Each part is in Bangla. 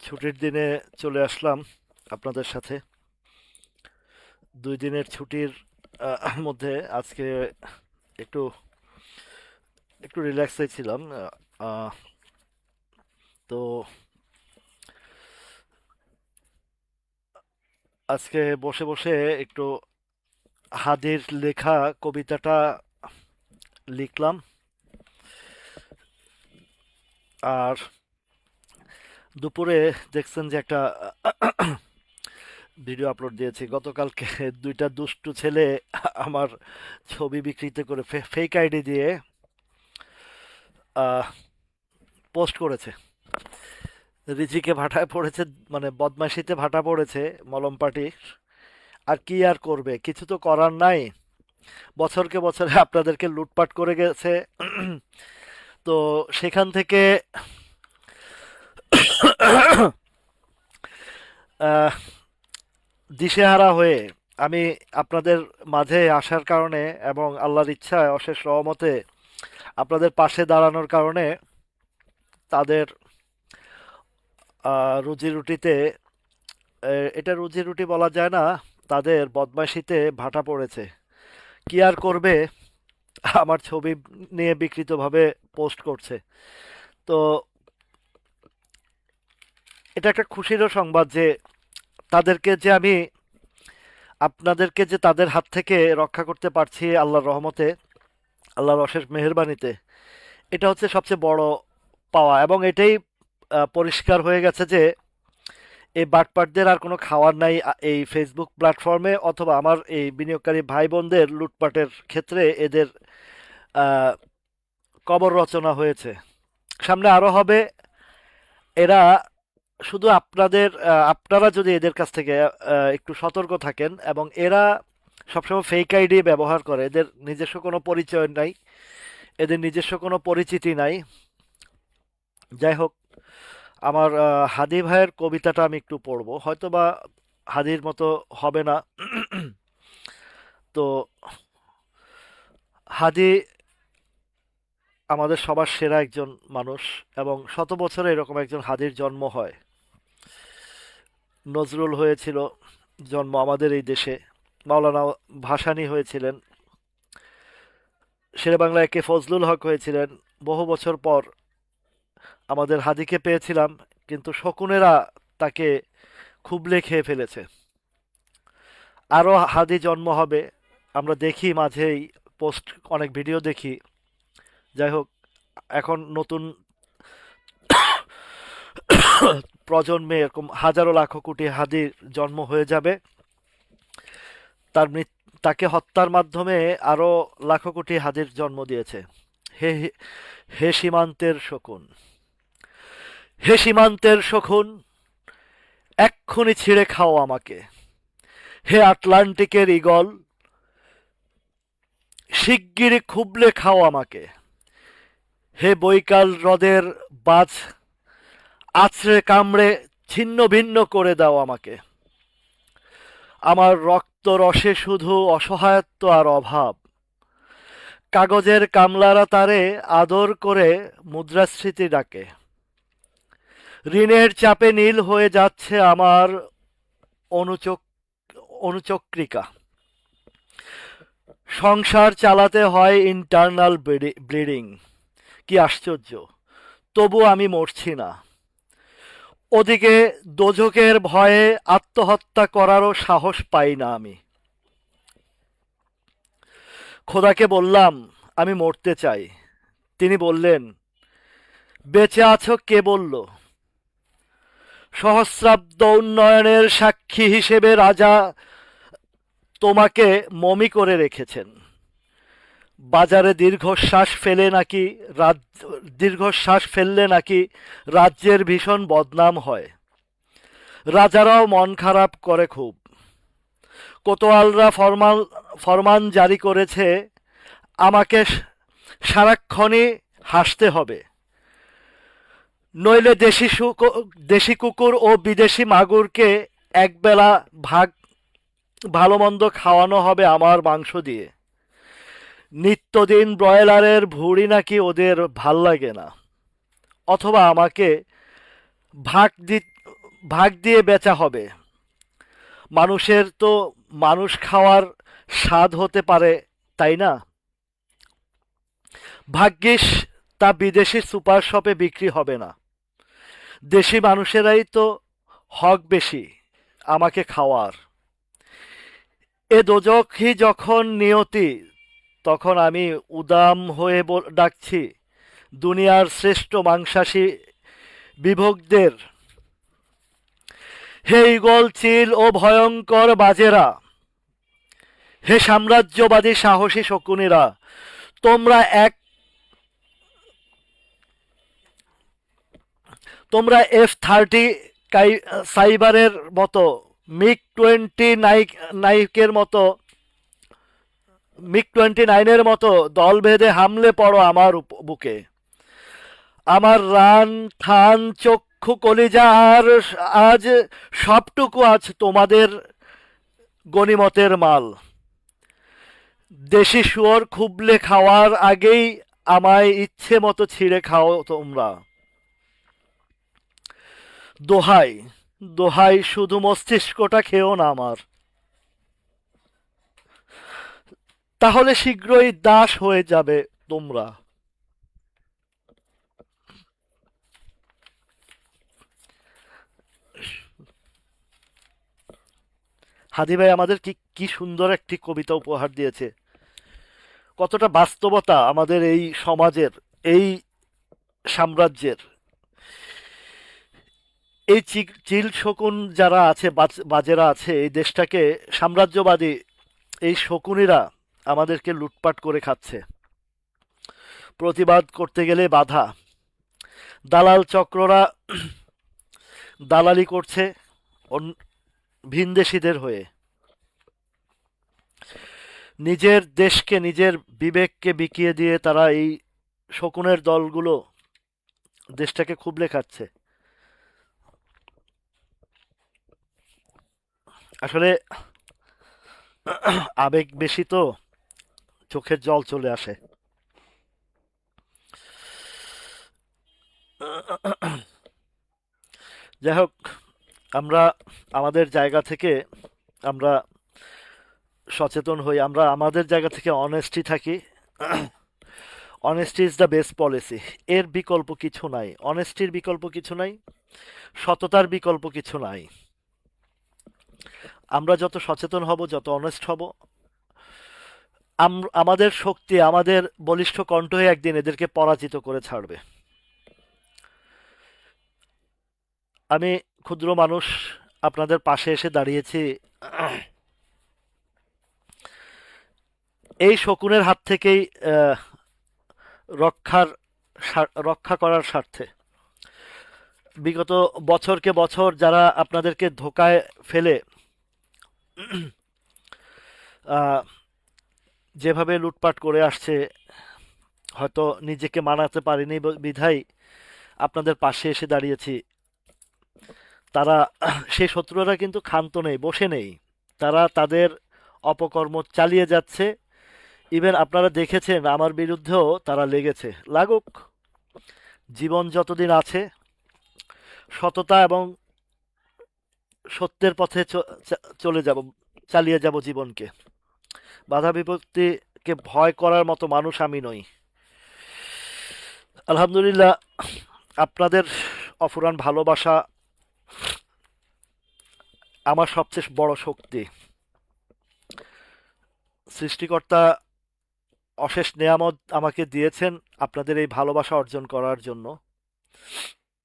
ছুটির দিনে চলে আসলাম আপনাদের সাথে। 2 দিনের ছুটির মধ্যে আজকে একটু একটু রিল্যাক্সে ছিলাম। আহ, তো আজকে বসে বসে একটু হাদির লেখা কবিতাটা লিখলাম। আর দুপুরে দেখছেন যে একটা ভিডিও আপলোড দিয়েছি গতকালকে। দুইটা দুষ্টু ছেলে আমার ছবি বিকৃত করে ফেক আইডি দিয়ে পোস্ট করেছে। রিজিকে ভাটায় পড়েছে, মানে বদমাশিতে ভাটা পড়েছে মলম পার্টি। আর কি আর করবে, কিছু তো করার নাই। বছরকে বছরে আপনাদেরকে লুটপাট করে গেছে। তো সেখান থেকে আহ, দিশেহারা হয়ে আমি আপনাদের মাঝে আসার কারণে এবং আল্লাহর ইচ্ছায় অশেষ রহমতে আপনাদের পাশে দাঁড়ানোর কারণে তাদের রুজি রুটিতে, এটা রুজি রুটি বলা যায় না, তাদের বদমাশিতে ভাটা পড়েছে। কি আর করবে, আমার ছবি নিয়ে বিকৃতভাবে পোস্ট করছে। তো এটা একটা খুশিরও সংবাদ যে তাদেরকে যে আমি আপনাদেরকে যে তাদের হাত থেকে রক্ষা করতে পারছি আল্লাহর রহমতে, আল্লাহর অশেষ মেহেরবানিতে। এটা হচ্ছে সবচেয়ে বড় পাওয়া, এবং এটাই পরিষ্কার হয়ে গেছে যে এই বাটপাটদের আর কোনো খাওয়ার নাই এই ফেসবুক প্ল্যাটফর্মে, অথবা আমার এই বিনিয়োগকারী ভাই বোনদের লুটপাটের ক্ষেত্রে এদের আহ, কবর রচনা হয়েছে। সামনে আরো হবে। এরা শুধু আপনারা যদি এদের কাছ থেকে একটু সতর্ক থাকেন, এবং এরা সবসময় ফেক আইডি ব্যবহার করে, এদের নিজস্ব কোনো পরিচয় নাই, এদের নিজস্ব কোনো পরিচিতি নাই। যাই হোক, আমার হাদি ভাইয়ের কবিতাটা আমি একটু পড়বো, হয়তো বা হাদির মতো হবে না। তো হাদি আমাদের সবার সেরা একজন মানুষ, এবং শত বছরে এরকম একজন হাদির জন্ম হয়। নজরুল হয়েছিল জন্ম আমাদের এই দেশে, মাওলানা ভাসানী হয়েছিলেন, শেরেবাংলায় কে ফজলুল হক হয়েছিলেন। বহু বছর পর আমাদের হাদিকে পেয়েছিলাম, কিন্তু শকুনেরা তাকে খুবলে খেয়ে ফেলেছে। আরও হাদি জন্ম হবে, আমরা দেখি মাঝেই পোস্ট, অনেক ভিডিও দেখি। যাই হোক, এখন নতুন প্রজন্মে এরকম হাজারো লাখো কোটি হাদির জন্ম হয়ে যাবে। তার তাকে হত্যার মাধ্যমে আরো লাখো কোটি হাদির জন্ম দিয়েছে। হে হে সীমান্তের শকুন, হে সীমান্তের শকুন, এক্ষুনি ছিঁড়ে খাও আমাকে। হে আটলান্টিকের ঈগল, শিগগিরই খুবলে খাও আমাকে। হে বৈকাল হ্রদের বাজ, আছড়ে কামড়ে ছিন্ন ভিন্ন করে দাও আমাকে। আমার রক্ত রসে শুধু অসহায়ত্ব আর অভাব। কাগজের কামলারা তারে আদর করে মুদ্রাস্মৃতি ডাকে। ঋণের চাপে নীল হয়ে যাচ্ছে আমার অনুচক অনুচক্রিকা। সংসার চালাতে হয় ইন্টারনাল ব্লিডিং। কি আশ্চর্য, তবু আমি মরছি না। ওদিকে দোজখের ভয়ে আত্মহত্যা করারও সাহস পাই না আমি। খোদাকে বললাম আমি মরতে চাই। তিনি বললেন, বেঁচে আছো কে বলল? সহস্রাব্দ উন্নয়নের সাক্ষী হিসেবে রাজা তোমাকে মমি করে রেখেছেন। বাজারে দীর্ঘশ্বাস ফেললে নাকি রাজ্যের ভীষণ বদনাম হয়। রাজারাও মন খারাপ করে খুব। কোতোয়ালরা ফরমান জারি করেছে আমাকে সারাক্ষণই হাসতে হবে, নইলে দেশি কুকুর ও বিদেশি মাগুরকে একবেলা ভাগ ভালো মন্দ খাওয়ানো হবে আমার মাংস দিয়ে। নিত্যদিন ব্রয়লারের ভুঁড়ি নাকি ওদের ভাল লাগে না। অথবা আমাকে ভাগ দি ভাগ দিয়ে বেচা হবে। মানুষের তো মানুষ খাওয়ার স্বাদ হতে পারে, তাই না? ভাগ্যিস তা বিদেশি সুপার শপে বিক্রি হবে না। দেশি মানুষেরাই তো হক বেশি আমাকে খাওয়ার। এ দোজখই যখন নিয়তি, তখন আমি উদাম হয়ে ডাকছি দুনিয়ার শ্রেষ্ঠ মাংসাশী বিভোগদের, হে ঈগল চিল ও ভয়ঙ্কর বাজেরা, হে সাম্রাজ্যবাদী সাহসী শকুনেরা, তোমরা এক তোমরা F-30 সাইবারের মতো, মিগ-20 নাইকের মতো, মিগ-29-এর মতো দল বেঁধে হামলে পড়ো আমার বুকে। আমার রান থান চক্ষু কলিজা আর আজ সবটুকু আজ তোমাদের গনিমতের মাল। দেশি শুয়োর খুবলে খাওয়ার আগেই আমায় ইচ্ছে মতো ছিঁড়ে খাও তোমরা। দোহাই, দোহাই, শুধু মস্তিষ্কটা খেও না আমার। তাহলে শীঘ্রই দাস হয়ে যাবে তোমরা। হাদি ভাই আমাদের কি কি সুন্দর একটি কবিতা উপহার দিয়েছে। কতটা বাস্তবতা আমাদের এই সমাজের, এই সাম্রাজ্যের। এই চিল শকুন যারা আছে, বাজেরা আছে, এই দেশটাকে সাম্রাজ্যবাদী এই শকুনিরা আমাদেরকে লুটপাট করে খাচ্ছে। প্রতিবাদ করতে গেলে বাধা। দালাল চক্ররা দালালি করছে ভিনদেশীদের হয়ে। নিজের দেশকে, নিজের বিবেককে বিকিয়ে দিয়ে তারা এই শকুনের দলগুলো দেশটাকে খুবলে খাচ্ছে। আসলে আবেগ বেশি তো, চোখের জল চলে আসে। যাই হোক, আমরা আমাদের জায়গা থেকে আমরা সচেতন হই, আমরা আমাদের জায়গা থেকে অনেস্টি থাকি। Honesty is the best policy. এর বিকল্প কিছু নাই, অনেস্টির বিকল্প কিছু নাই, সততার বিকল্প কিছু নাই। আমরা যত সচেতন হব, যত অনেস্ট হব, আমাদের শক্তি, আমাদের বলিষ্ঠ কণ্ঠই একদিন এদেরকে পরাজিত করে ছাড়বে। আমি ক্ষুদ্র মানুষ, আপনাদের পাশে এসে দাঁড়িয়েছি এই শকুনের হাত থেকেই রক্ষার রক্ষা করার স্বার্থে। বিগত বছরকে বছর যারা আপনাদেরকে ধোকায় ফেলে আহ, যেভাবে লুটপাট করে আসছে, হয়তো নিজেকে মানাতে পারিনি বিধায় আপনাদের পাশে এসে দাঁড়িয়েছি। তারা, সেই শত্রুরা কিন্তু ক্ষান্ত নেই, বসে নেই। তারা তাদের অপকর্ম চালিয়ে যাচ্ছে। ইভেন আপনারা দেখেছেন আমার বিরুদ্ধেও তারা লেগেছে, লাগুক। জীবন যতদিন আছে, সততা এবং সত্যের পথে চলে যাব, চালিয়ে যাব জীবনকে। বাধা বিপত্তিকে ভয় করার মতো মানুষ আমি নই। আলহামদুলিল্লাহ, আপনাদের অফুরান ভালোবাসা আমার সবচেয়ে বড় শক্তি। সৃষ্টিকর্তা অশেষ নেয়ামত আমাকে দিয়েছেন আপনাদের এই ভালোবাসা অর্জন করার জন্য।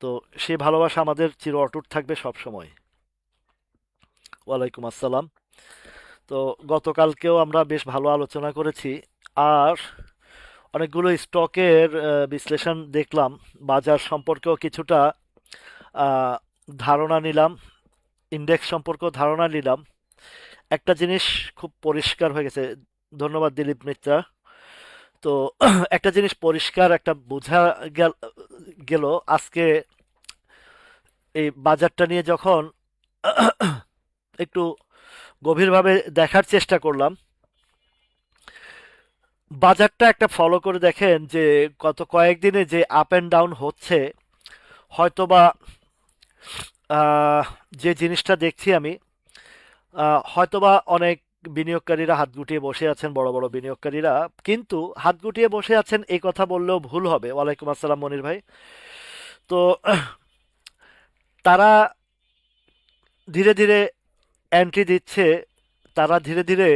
তো সেই ভালোবাসা আমাদের চির অটুট থাকবে সব সময়। ওয়ালাইকুম আসসালাম। তো গতকালকেও আমরা বেশ ভালো আলোচনা করেছি, আর অনেকগুলো স্টকের বিশ্লেষণ দেখলাম, বাজার সম্পর্কেও কিছুটা আহ, ধারণা নিলাম, ইন্ডেক্স সম্পর্কেও ধারণা নিলাম। একটা জিনিস খুব পরিষ্কার হয়ে গেছে, ধন্যবাদ দিলীপ মিত্রা। তো একটা জিনিস পরিষ্কার একটা বোঝা গেল গেল আজকে এই বাজারটা নিয়ে যখন একটু গভীরভাবে দেখার চেষ্টা করলাম। বাজারটা একটা ফলো করে দেখেন যে গত কয়েকদিনে যে আপ অ্যান্ড ডাউন হচ্ছে, হয়তোবা আহ, যে জিনিসটা দেখছি আমি, হয়তোবা অনেক বিনিয়োগকারীরা হাত গুটিয়ে বসে আছেন, বড় বড় বিনিয়োগকারীরা, কিন্তু হাত গুটিয়ে বসে আছেন এই কথা বললেও ভুল হবে। ওয়ালাইকুম আসসালাম মনির ভাই। তো তারা ধীরে ধীরে এন্ট্রি দিচ্ছে, তারা ধীরে ধীরে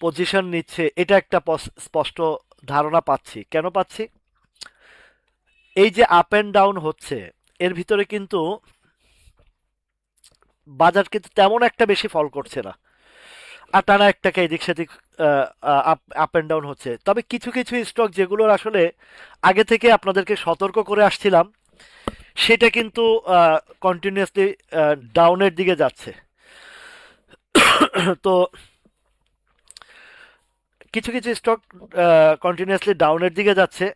পজিশন নিচ্ছে, এটা একটা স্পষ্ট ধারণা পাচ্ছি। কেন পাচ্ছি? এই যে আপ অ্যান্ড ডাউন হচ্ছে, এর ভিতরে কিন্তু বাজার কিন্তু তেমন একটা বেশি ফল করছে না, আর টানা একটাকে এদিক সেদিক আপ আপ অ্যান্ড ডাউন হচ্ছে। তবে কিছু কিছু স্টক যেগুলোর আসলে আগে থেকে আপনাদেরকে সতর্ক করে আসছিলাম, সেটা কিন্তু কন্টিনিউয়াসলি ডাউনের দিকে যাচ্ছে। তো কিছু কিছু স্টক কন্টিনিউয়াসলি ডাউনের দিকে যাচ্ছে,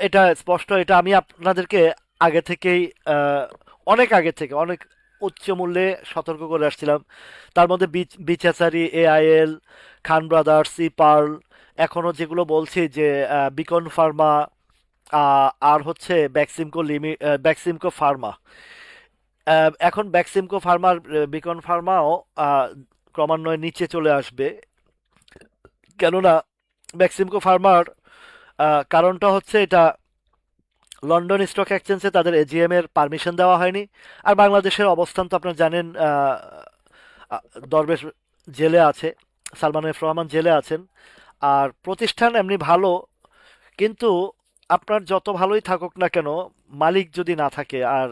এটা স্পষ্ট। এটা আমি আপনাদেরকে আগে থেকেই, আহ, অনেক আগে থেকে, অনেক উচ্চ মূল্যে সতর্ক করে আসছিলাম। তার মধ্যে বিচাচারি, এআইএল, খান ব্রাদার্স, সি পার্ল, এখনো যেগুলো বলছি যে বিকন ফার্মা, আর হচ্ছে ব্যাক্সিমকো ফার্মা। এখন ব্যাক্সিমকো ফার্মার, বিকন ফার্মাও ক্রমান্বয়ে নিচে চলে আসবে। কেননা ব্যাক্সিমকো ফার্মার কারণটা হচ্ছে এটা, লন্ডন স্টক এক্সচেঞ্জে তাদের এজিএম এর পারমিশন দেওয়া হয়নি। আর বাংলাদেশের অবস্থান তো আপনারা জানেন, আহ, দরবেশ জেলে আছে, সালমান এফ রহমান জেলে আছেন। আর প্রতিষ্ঠান এমনি ভালো, কিন্তু আপনার যত ভালোই থাকুক না কেন, মালিক যদি না থাকে আর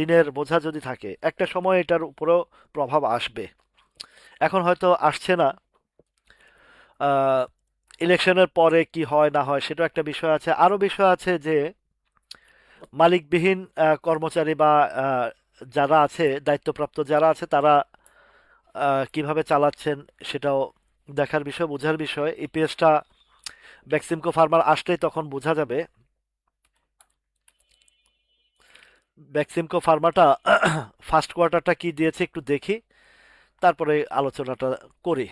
ঋণের বোঝা যদি থাকে, একটা সময় এটার উপরেও প্রভাব আসবে। এখন হয়তো আসছে না। ইলেকশনের পরে কি হয় না হয় সেটা একটা বিষয় আছে। আরো বিষয় আছে যে মালিকবিহীন কর্মচারী বা আহ, যারা আছে, দায়িত্বপ্রাপ্ত যারা আছে, তারা কিভাবে চালাচ্ছেন সেটাও দেখার বিষয়, বোঝার বিষয়। ইপিএসটা বেক্সিমকো ফার্মার আসলেই তখন বোঝা যাবে। বেক্সিমকো ফার্মাটা ফার্স্ট কোয়ার্টারটা কি দিয়েছে একটু দেখি, তারপরে আলোচনাটা করি।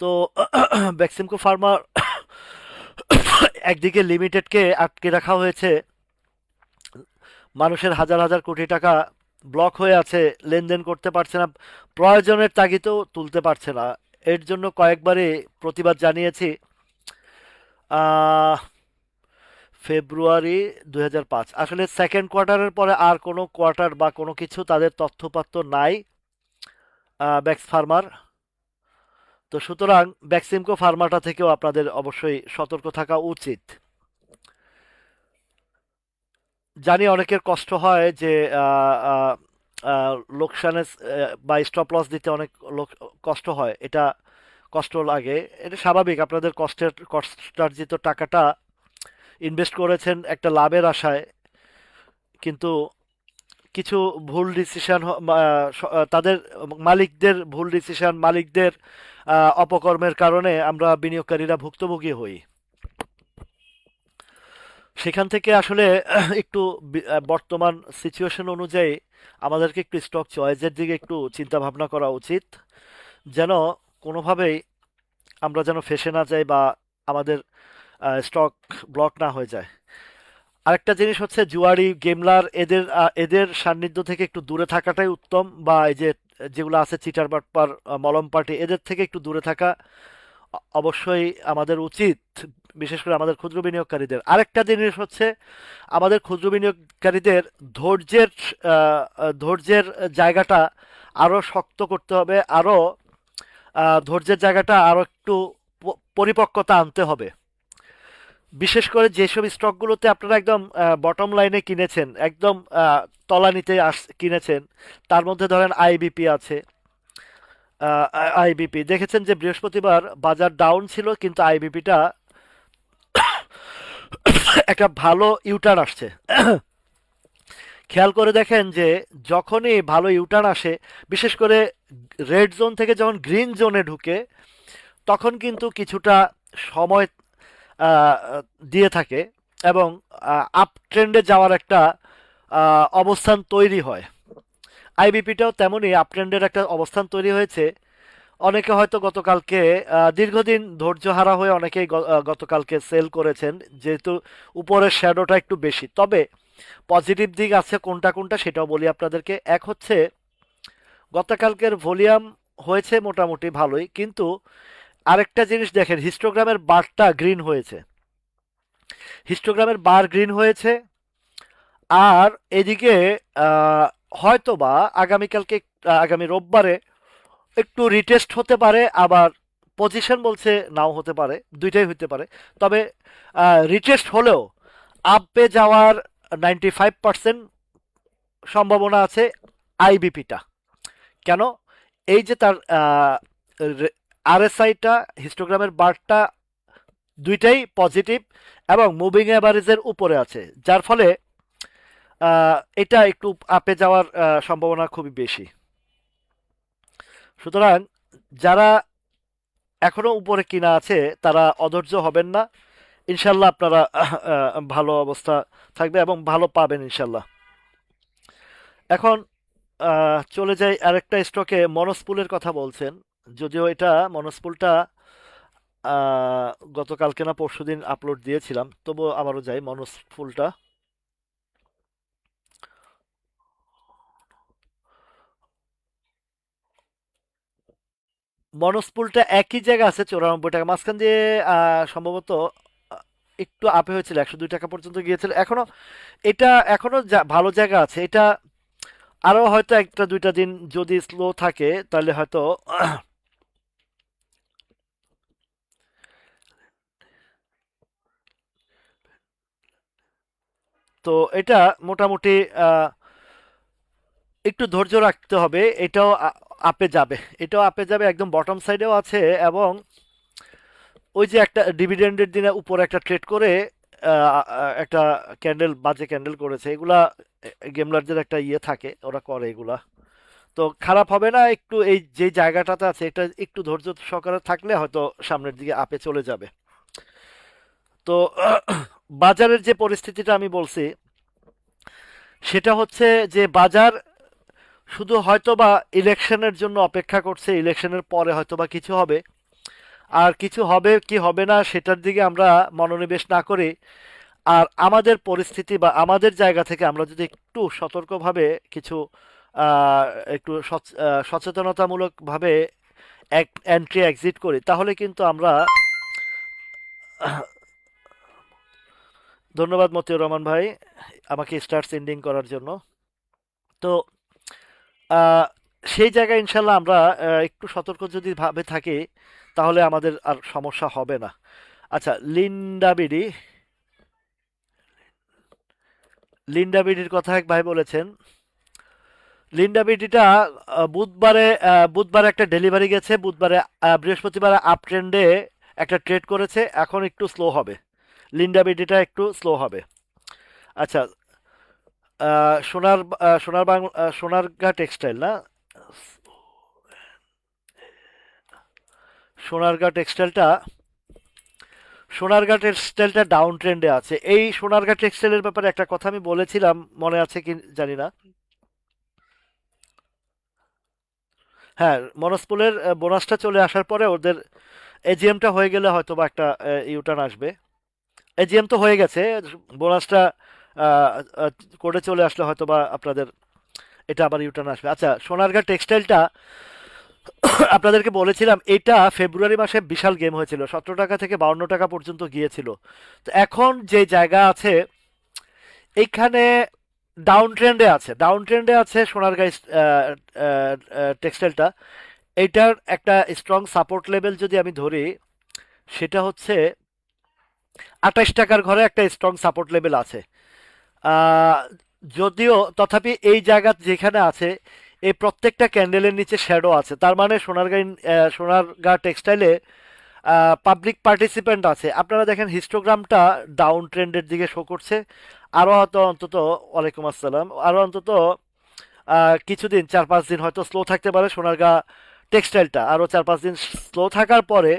তো বেক্সিমকো ফার্মার একদিকে লিমিটেডকে আটকে রাখা হয়েছে, মানুষের হাজার হাজার কোটি টাকা ব্লক হয়ে আছে, লেনদেন করতে পারছে না, প্রয়োজনের তাগিদেও তুলতে পারছে না। এর জন্য কয়েকবারই প্রতিবাদ জানিয়েছি। আহ, ফেব্রুয়ারি 2005, আসলে সেকেন্ড কোয়ার্টারের পরে আর কোনো কোয়ার্টার বা কোনো কিছু তাদের তথ্যপাত্র নাই ব্যাক্স ফার্মার। তো সুতরাং ব্যাক্সিমকো ফার্মাটা থেকেও আপনাদের অবশ্যই সতর্ক থাকা উচিত। জানি অনেকের কষ্ট হয় যে আহ, আহ, লোকসানে বা স্টপ লস দিতে অনেক লোক কষ্ট হয়, এটা কষ্ট লাগে, এটা স্বাভাবিক। আপনাদের কষ্টার্জিত টাকাটা ইনভেস্ট করেছেন একটা লাভের আশায়, কিন্তু কিছু ভুল ডিসিশন, তাদের মালিকদের ভুল ডিসিশন, মালিকদের অপকর্মের কারণে আমরা বিনিয়োগকারীরা ভুক্তভোগী হই। সেখান থেকে আসলে একটু বর্তমান সিচুয়েশন অনুযায়ী আমাদেরকে একটু স্টক চয়েসের দিকে একটু চিন্তা ভাবনা করা উচিত, যেন কোনোভাবেই আমরা যেন ফেসে না যাই বা আমাদের স্টক ব্লক না হয়ে যায়। আরেকটা জিনিস হচ্ছে জুয়ারি, গেমলার, এদের এদের সান্নিধ্য থেকে একটু দূরে থাকাটাই উত্তম। বা এই যে যেগুলো আছে চিটার বাটপার, মলম পার্টি, এদের থেকে একটু দূরে থাকা অবশ্যই আমাদের উচিত, বিশেষ করে আমাদের ক্ষুদ্র বিনিয়োগকারীদের। আরেকটা জিনিস হচ্ছে আমাদের ক্ষুদ্র বিনিয়োগকারীদের ধৈর্যের, ধৈর্যের জায়গাটা আরো শক্ত করতে হবে, আরো ধৈর্যের জায়গাটা আরো একটু পরিপক্কতা আনতে হবে। বিশেষ করে যেসব স্টকগুলোতে আপনারা একদম বটম লাইনে কিনেছেন, একদম তলানিতে কিনেছেন, তার মধ্যে ধরেন আইবিপি আছে। আইবিপি দেখেছেন যে বৃহস্পতিবার বাজার ডাউন ছিল, কিন্তু আইবিপিটা একটা ভালো ইউটার্ন আসছে। খেয়াল করে দেখেন যে যখনই ভালো ইউটার্ন আসে, বিশেষ করে রেড জোন থেকে যখন গ্রিন জোনে ঢুকে, তখন কিন্তু কিছুটা সময় আহ, দিয়ে থাকে এবং আপ ট্রেন্ডে যাওয়ার একটা অবস্থান তৈরি হয়। আইবিপিটাও তেমনই আপ ট্রেন্ডের একটা অবস্থান তৈরি হয়েছে। অনেকে হয়তো গতকালকে দীর্ঘদিন ধৈর্য হারা হয়ে অনেকেই গতকালকে সেল করেছেন, যেহেতু উপরের শ্যাডোটা একটু বেশি। তবে পজিটিভ দিক আছে কোনটা কোনটা সেটাও বলি আপনাদেরকে। এক হচ্ছে গতকালকের ভলিউম হয়েছে মোটামুটি ভালোই, কিন্তু আরেকটা জিনিস দেখেন, হিস্টোগ্রামের বারটা গ্রিন হয়েছে, হিস্টোগ্রামের বার গ্রিন হয়েছে। আর এদিকে আহ, হয়তোবা আগামীকালকে আগামী রোববারে একটু রিটেস্ট হতে পারে, আবার পজিশন বলছে নাও হতে পারে, দুইটাই হতে পারে। তবে রিটেস্ট হলেও আপে যাওয়ার 95% সম্ভাবনা আছে আইবিপিটা। কেন? এই যে তার আরএসআইটা, হিস্টোগ্রামের বারটা দুইটাই পজিটিভ এবং মুভিং অ্যাভারেজের উপরে আছে, যার ফলে এটা একটু আপে যাওয়ার সম্ভাবনা খুবই বেশি। সুতরাং যারা এখনো উপরে কিনা আছে তারা অধৈর্য হবেন না, ইনশাল্লাহ আপনারা ভালো অবস্থা থাকবে এবং ভালো পাবেন ইনশাল্লাহ। এখন চলে যাই আরেকটা স্টকে, মনস্পুলের কথা বলছেন। যদিও এটা মনস্পুলটা আহ, গতকালকে না পরশুদিন আপলোড দিয়েছিলাম, তবুও আবারও যাই মনস্পুলটা। মনস্পুলটা একই জায়গা আছে 94 টাকা, মাঝখান দিয়ে সম্ভবত আহ, একটু আপে হয়েছিল, 102 টাকা পর্যন্ত গিয়েছিল। এখনো এটা এখনো ভালো জায়গা আছে এটা। আরো হয়তো একটা দুইটা দিন যদি স্লো থাকে তাহলে হয়তো তো এটা মোটামুটি আহ, একটু ধৈর্য রাখতে হবে। এটাও আপে যাবে, এটাও আপে যাবে, একদম বটম সাইডেও আছে। এবং ওই যে একটা ডিভিডেন্ডের দিনে উপরে একটা ট্রেড করে একটা ক্যান্ডেল, বাজে ক্যান্ডেল করেছে, এগুলা গেমলারদের একটা ইয়ে থাকে, ওরা করে এগুলা। তো খারাপ হবে না, একটু এই যে জায়গাটাতে আছে এটা একটু ধৈর্য সহকারে থাকলে হয়তো সামনের দিকে আপে চলে যাবে। তো বাজারের যে পরিস্থিতিটা আমি বলছি সেটা হচ্ছে যে বাজার শুধু হয়তোবা ইলেকশনের জন্য অপেক্ষা করছে, ইলেকশনের পরে হয়তোবা কিছু হবে। আর কিছু হবে কি হবে না সেটার দিকে আমরা মনোনিবেশ না করে, আর আমাদের পরিস্থিতি বা আমাদের জায়গা থেকে আমরা যদি একটু সতর্কভাবে কিছু আহ, একটু সচেতনতামূলকভাবে এন্ট্রি এক্সিট করি, তাহলে কিন্তু আমরা ধন্যবাদ মতিউর রহমান ভাই আমাকে স্টার্ট সেন্ডিং করার জন্য। তো আহ, সেই জায়গায় ইনশাল্লাহ আমরা একটু সতর্ক যদি ভাবে থাকি তাহলে আমাদের আর সমস্যা হবে না। আচ্ছা, লিন্ডা বিডির কথা এক ভাই বলেছেন। লিন্ডা বিডিটা বুধবারে একটা ডেলিভারি গেছে, বুধবারে বৃহস্পতিবার আপ ট্রেন্ডে একটা ট্রেড করেছে, এখন একটু স্লো হবে, লিন্ডা বিডিটা একটু স্লো হবে। আচ্ছা, সোনারগাঁ টেক্সটাইল না, সোনারগাঁ টেক্সটাইলটা সোনারগাঁ টেক্সটাইলটা ডাউন ট্রেন্ডে আছে। এই সোনারগাঁ টেক্সটাইলের ব্যাপারে একটা কথা আমি বলেছিলাম, মনে আছে কি জানি না। হ্যাঁ, মনস্পুলের বোনাসটা চলে আসার পরে ওদের এজিএমটা হয়ে গেলে হয়তো বা একটা ইউটার্ন আসবে। এজিএম তো হয়ে গেছে, বোনাসটা আহ, আহ, করে চলে আসলে হয়তো বা আপনাদের এটা আবার ইউটার্ন আসবে। আচ্ছা, সোনারগাঁ টেক্সটাইলটা আপনাদেরকে বলেছিলাম এটা ফেব্রুয়ারি মাসে বিশাল গেম হয়েছিল, 17 টাকা থেকে 52 টাকা পর্যন্ত গিয়েছিল। তো এখন যে জায়গা আছে এইখানে ডাউন ট্রেন্ডে আছে সোনারগাঁ টেক্সটাইলটা। এইটার একটা স্ট্রং সাপোর্ট লেভেল যদি আমি ধরি, সেটা হচ্ছে 28 টাকার ঘরে একটা স্ট্রং সাপোর্ট লেভেল আছে। আহ, যদিও তথাপি এই জায়গা যেখানে আছে এই প্রত্যেকটা ক্যান্ডেলের নিচে শ্যাডো আছে, তার মানে সোনারগাঁ টেক্সটাইলে পাবলিক পার্টিসিপেন্ট আছে। আপনারা দেখেন হিস্টোগ্রামটা ডাউন ট্রেন্ডের দিকে শো করছে। আরও হয়তো অন্তত, ওয়ালাইকুম আসসালাম, আরও অন্তত কিছুদিন 4-5 দিন হয়তো স্লো থাকতে পারে সোনারগাঁ টেক্সটাইলটা, আরও 4-5 দিন স্লো থাকার পরে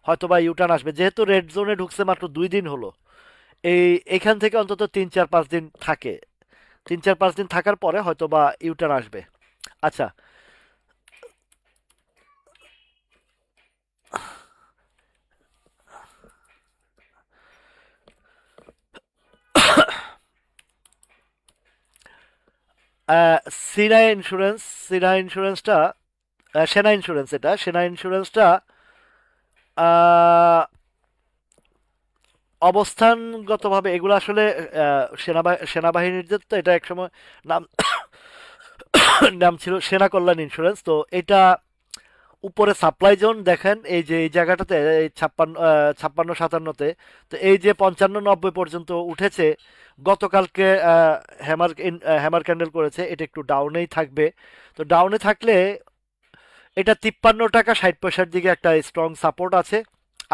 হয়তো বা ইউটার্ন আসবে। যেহেতু রেড জোনে ঢুকছে মাত্র 2 দিন হলো, এই এখান থেকে অন্তত 3-4-5 দিন থাকে, 3-4-5 দিন থাকার পরে হয়তো বা ইউটার্ন আসবে। আচ্ছা, সিনা ইন্স্যুরেন্স, সিনা ইন্স্যুরেন্সটা, সেনা ইন্স্যুরেন্স, এটা সেনা ইন্স্যুরেন্সটা আহ, অবস্থানগতভাবে এগুলো আসলে সেনাবাহিনীর যে, তো এটা একসময় নাম নাম ছিল সেনা কল্যাণ ইন্স্যুরেন্স। তো এটা উপরে সাপ্লাই জোন দেখেন, এই যে এই জায়গাটাতে, এই 56 57-তে, তো এই যে 55 90 পর্যন্ত উঠেছে। গতকালকে হ্যামার ক্যান্ডেল করেছে, এটা একটু ডাউনেই থাকবে। তো ডাউনে থাকলে এটা 53 টাকা 60 পয়সার দিকে একটা স্ট্রং সাপোর্ট আছে।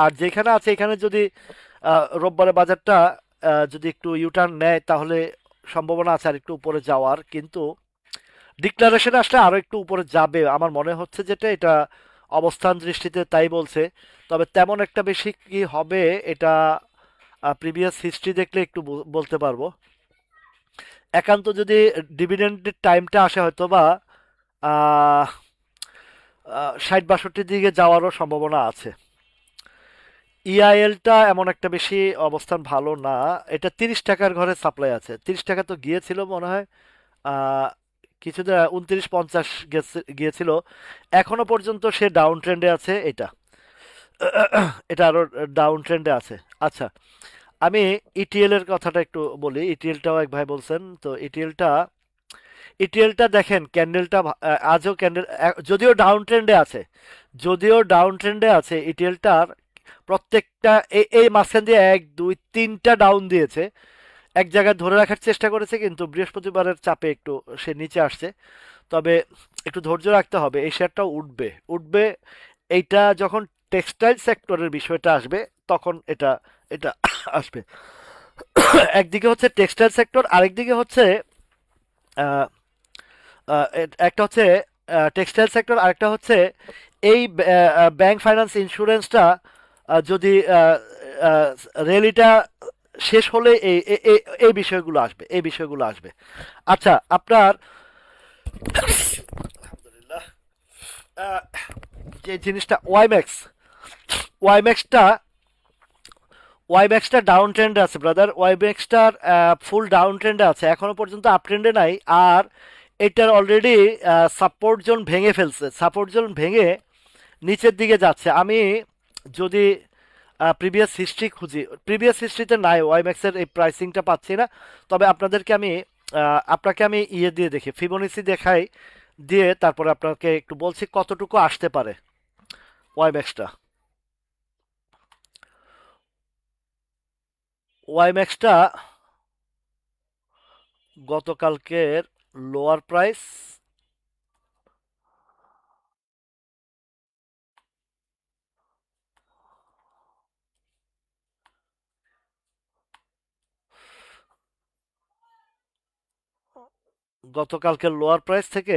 আর যেখানে আছে এখানে যদি রোববারে বাজারটা যদি একটু ইউটার্ন নেয়, তাহলে সম্ভাবনা আছে আর একটু উপরে যাওয়ার। কিন্তু ডিক্লারেশন আসলে আরো একটু উপরে যাবে আমার মনে হচ্ছে, যেটা এটা অবস্থান দৃষ্টিতে তাই বলছে। তবে তেমন একটা বেশি কি হবে এটা প্রিভিয়াস হিস্ট্রি দেখলে একটু বলতে পারবো। একান্ত যদি ডিভিডেন্ডের টাইমটা আসে, হয়তো বা 60 62 দিকে যাওয়ারও সম্ভাবনা আছে। ইআইএলটা এমন একটা বেশি অবস্থান ভালো না। এটা 30 টাকার ঘরে সাপ্লাই আছে, 30 টাকা তো গিয়েছিল মনে হয় আহ, কিছুদিন 29 50 গিয়েছিল। এখনো পর্যন্ত সে ডাউন ট্রেন্ডে আছে এটা। এটা আরো ডাউন ট্রেন্ডে আছে। আচ্ছা, আমি ইটিএল এর কথাটা একটু বলি। ইটিএলটাও এক ভাই বলছেন, তো ইটিএলটা দেখেন ক্যান্ডেলটা আজও ক্যান্ডেল, যদিও ডাউন ট্রেন্ডে আছে, যদিও ডাউন ট্রেন্ডে আছে ইটিএলটার প্রত্যেকটা এই মাঝখান দিয়ে 1 2 3টা ডাউন দিয়েছে। এক জায়গায় ধরে রাখার চেষ্টা করেছে, কিন্তু বৃহস্পতিবারের চাপে একটু সে নিচে আসছে। তবে একটু ধৈর্য রাখতে হবে, এই শেয়ারটাও উঠবে উঠবে। এইটা যখন টেক্সটাইল সেক্টরের বিষয়টা আসবে, তখন এটা এটা আসবে। একদিকে হচ্ছে টেক্সটাইল সেক্টর, আরেকদিকে হচ্ছে আহ, একটা হচ্ছে টেক্সটাইল সেক্টর, আরেকটা হচ্ছে এই ব্যাংক ফাইন্যান্স ইন্স্যুরেন্সটা যদি র্যালিটা শেষ হলে এই বিষয়গুলো আসবে, এই বিষয়গুলো আসবে। আচ্ছা, আপনার আলহামদুলিল্লাহ, আহ, যে জিনিসটা ওয়াইম্যাক্সটা ওয়াইম্যাক্সটা ডাউন ট্রেন্ডে আছে ব্রাদার। ওয়াইম্যাক্সটার ফুল ডাউন ট্রেন্ডে আছে, এখনো পর্যন্ত আপ ট্রেন্ডে নাই। আর এটার অলরেডি সাপোর্ট জোন ভেঙে ফেলছে, সাপোর্ট জোন ভেঙে নিচের দিকে যাচ্ছে। আমি যদি প্রিভিয়াস হিস্ট্রি খুঁজি, প্রিভিয়াস হিস্ট্রিতে নাই, ওয়াইম্যাক্সের এই প্রাইসিংটা পাচ্ছি না। তবে আপনাকে আমি ইয়ে দিয়ে দেখি, ফিবোনাচি দেখাই, দিয়ে তারপরে আপনাকে একটু বলছি কতটুকু আসতে পারে ওয়াইম্যাক্সটা। ওয়াইম্যাক্সটা গতকালকের লোয়ার প্রাইস, গতকালকের লোয়ার প্রাইস থেকে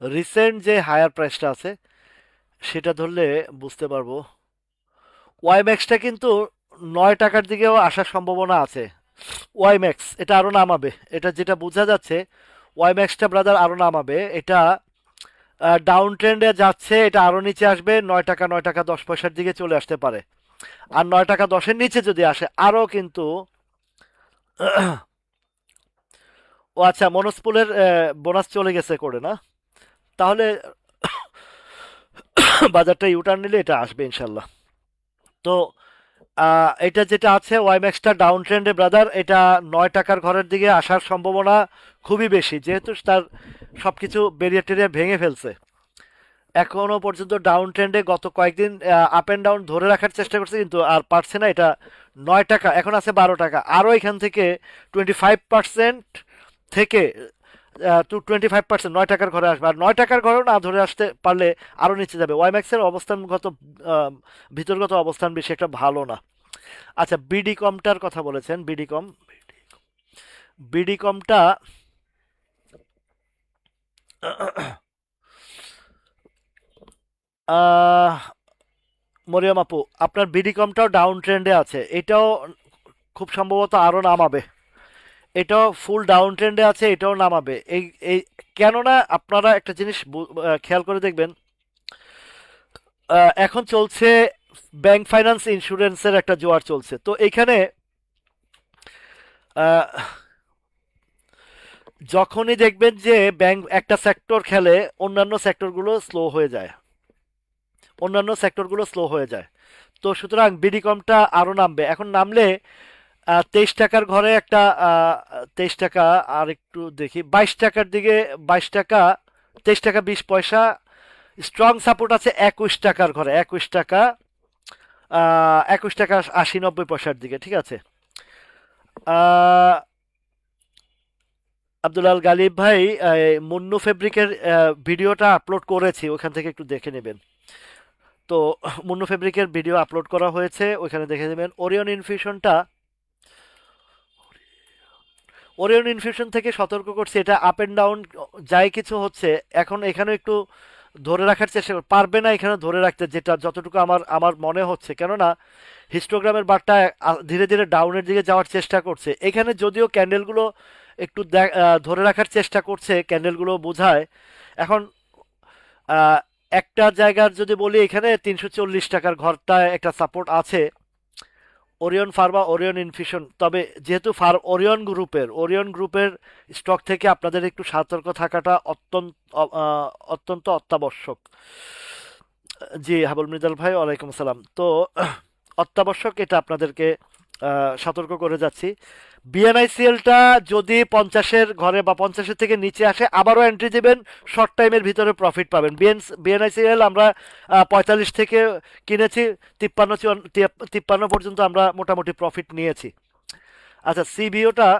রিসেন্ট যে হায়ার প্রাইসটা আছে সেটা ধরলে বুঝতে পারবো। ওয়াইম্যাক্সটা কিন্তু 9 টাকার দিকেও আসার সম্ভাবনা আছে। ওয়াইম্যাক্স এটা আরো নামাবে, এটা যেটা বোঝা যাচ্ছে। ওয়াইম্যাক্সটা ব্রাদার আরো নামাবে, এটা ডাউন ট্রেন্ডে যাচ্ছে, এটা আরো নিচে আসবে, 9 টাকা 9 টাকা 10 পয়সার দিকে চলে আসতে পারে। আর 9 টাকা 10-এর নিচে যদি আসে আরো কিন্তু ও আচ্ছা, মনোসপুলের বোনাস চলে গেছে করে না, তাহলে বাজারটা ইউটার্ন নিলে এটা আসবে ইনশাল্লাহ। তো এটা যেটা আছে ওয়াইম্যাক্সটা ডাউন ট্রেন্ডে ব্রাদার, এটা 9 টাকার ঘরের দিকে আসার সম্ভাবনা খুবই বেশি, যেহেতু তার সবকিছু বেরিয়ে টেরিয়ে ভেঙে ফেলছে। এখনো পর্যন্ত ডাউন ট্রেন্ডে গত কয়েকদিন আপ অ্যান্ড ডাউন ধরে রাখার চেষ্টা করছে, কিন্তু আর পারছে না। এটা 9 টাকা, এখন আছে 12 টাকা, আরও এখান থেকে 25% থেকে 25%, 9 টাকার ঘরে আসবে। আর 9 টাকার ঘরেও না ধরে আসতে পারলে আরও নিচে যাবে। ওয়াইম্যাক্সের অবস্থানগত আহ, ভিতরগত অবস্থান বেশি একটা ভালো না। আচ্ছা, বিডি কমটার কথা বলেছেন, বিডি কমটা আহ, মরিয়ম আপু, আপনার বিডি কমটাও ডাউন ট্রেন্ডে আছে, এটাও খুব সম্ভবত আরো নামাবে। এটাও ফুল ডাউন ট্রেন্ডে আছে, এটাও নামাবে। এই এই কেননা আপনারা একটা জিনিস খেয়াল করে দেখবেন, এখন চলছে ব্যাংক ফাইন্যান্স ইন্স্যুরেন্সের একটা জোয়ার চলছে। তো এইখানে আহ, যখনই দেখবেন যে ব্যাংক একটা সেক্টর খেলে, অন্যান্য সেক্টরগুলো স্লো হয়ে যায়, অন্যান্য সেক্টরগুলো স্লো হয়ে যায়। তো সুতরাং বিডিকমটা আরো নামবে, এখন নামলে 23 টাকার ঘরে একটা 23 টাকা, আর একটু দেখি 22 টাকার দিকে, 22 টাকা, 23 টাকা 20 পয়সা। স্ট্রং সাপোর্ট আছে 21 টাকার ঘরে, 21 টাকা, 21 টাকা 80-90 পয়সার দিকে, ঠিক আছে। আহ, আব্দুল আল গালিব ভাই, মুন্নু ফেব্রিকের ভিডিওটা আপলোড করেছি, ওখান থেকে একটু দেখে নেবেন। তো মুন্নু ফেব্রিকের ভিডিও আপলোড করা হয়েছে, ওইখানে দেখে নেবেন। ওরিয়ন ইনফিউশনটা, ওরিয়ন ইনফিউশন থেকে সতর্ক করছি, এটা আপ এন্ড ডাউন যাই কিছু হচ্ছে, এখন এখানে একটু ধরে রাখার চেষ্টা পারবে না এখানে ধরে রাখতে, যেটা যতটুকু আমার আমার মনে হচ্ছে, কেননা হিস্টোগ্রামের বারটা ধীরে ধীরে ডাউনের দিকে যাওয়ার চেষ্টা করছে। এখানে যদিও ক্যান্ডেলগুলো একটু ধরে রাখার চেষ্টা করছে, ক্যান্ডেলগুলো বোঝায়। এখন আহ, একটা জায়গার যদি বলি, এখানে 340 টাকার ঘরটায় একটা সাপোর্ট আছে, ওরিয়ন ফার্মা, ওরিয়ন ইনফিউশন। তবে যেহেতু ওরিয়ন গ্রুপের স্টক থেকে আপনাদের একটু সতর্ক থাকাটা অত্যন্ত অত্যাবশ্যক। জি হাবুল মৃদাল ভাই, ওয়ালাইকুম আসসালাম। তো অত্যাবশ্যক, এটা আপনাদেরকে সতর্ক করে যাচ্ছি। বিএনআইসিএলটা যদি 50-এর ঘরে বা 50-এর থেকে নিচে আসে, আবারও এন্ট্রি দিবেন, শর্ট টাইমের ভিতরে প্রফিট পাবেন। বিএনআইসিএল আমরা 45 থেকে কিনেছি, 53 পর্যন্ত আমরা মোটামুটি প্রফিট নিয়েছি। আচ্ছা, সিবিওটা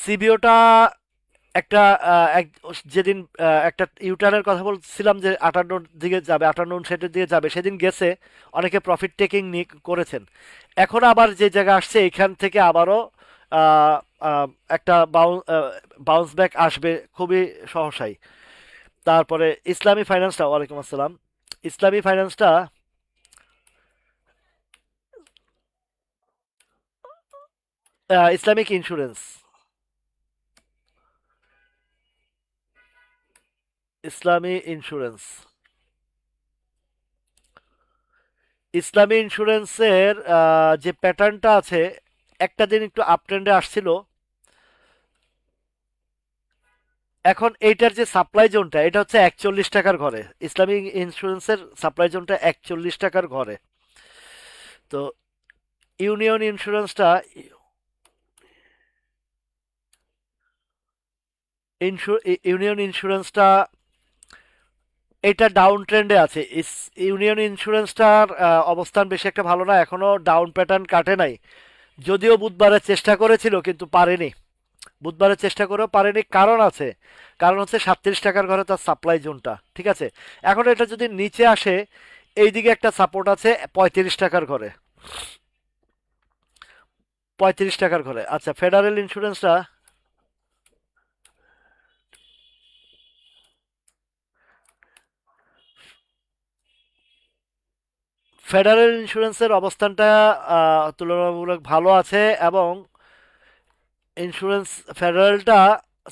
সিবিওটা একটা যেদিন একটা ইউটার্নের কথা বলছিলাম যে 58 দিকে যাবে, 58 দিকে যাবে, সেদিন গেছে, অনেকে প্রফিট টেকিং করেছেন। এখন আবার যে জায়গা আসছে, এখান থেকে আবারও আহ, আহ, একটা বাউন্স ব্যাক আসবে খুবই সহসাই। তারপরে ইসলামী ফাইন্যান্সটা, ওয়ালাইকুম আসসালাম। ইসলামী ফাইন্যান্সটা, ইসলামিক ইন্স্যুরেন্স, ইসলামী ইন্স্যুরেন্স, ইসলামী ইন্স্যুরেন্সের যে প্যাটার্নটা আছে, একটা দিন একটু আপ ট্রেন্ডে আসছিল। এখন এইটার যে সাপ্লাই জোনটা, এটা হচ্ছে 41 টাকার ঘরে, ইসলামিক ইন্স্যুরেন্সের সাপ্লাই জোনটা 41 টাকার ঘরে। তো ইউনিয়ন ইন্স্যুরেন্সটা, ইউনিয়ন ইন্স্যুরেন্সটা এটা ডাউন ট্রেন্ডে আছে। ইউনিয়ন ইন্স্যুরেন্সটার অবস্থান বেশি একটা ভালো না, এখনো ডাউন প্যাটার্ন কাটে নাই। যদিও বুধবারের চেষ্টা করেছিল কিন্তু পারেনি, বুধবারের চেষ্টা করেও পারেনি, কারণ আছে, কারণ হচ্ছে 37 টাকার ঘরে তার সাপ্লাই জোনটা, ঠিক আছে। এখন এটা যদি নিচে আসে, এইদিকে একটা সাপোর্ট আছে 35 টাকার ঘরে, 35 টাকার ঘরে। আচ্ছা, ফেডারেল ইন্স্যুরেন্সটা, ফেডারেল ইন্স্যুরেন্সের অবস্থানটা তুলনামূলক ভালো আছে, এবং ইন্স্যুরেন্স ফেডারেলটা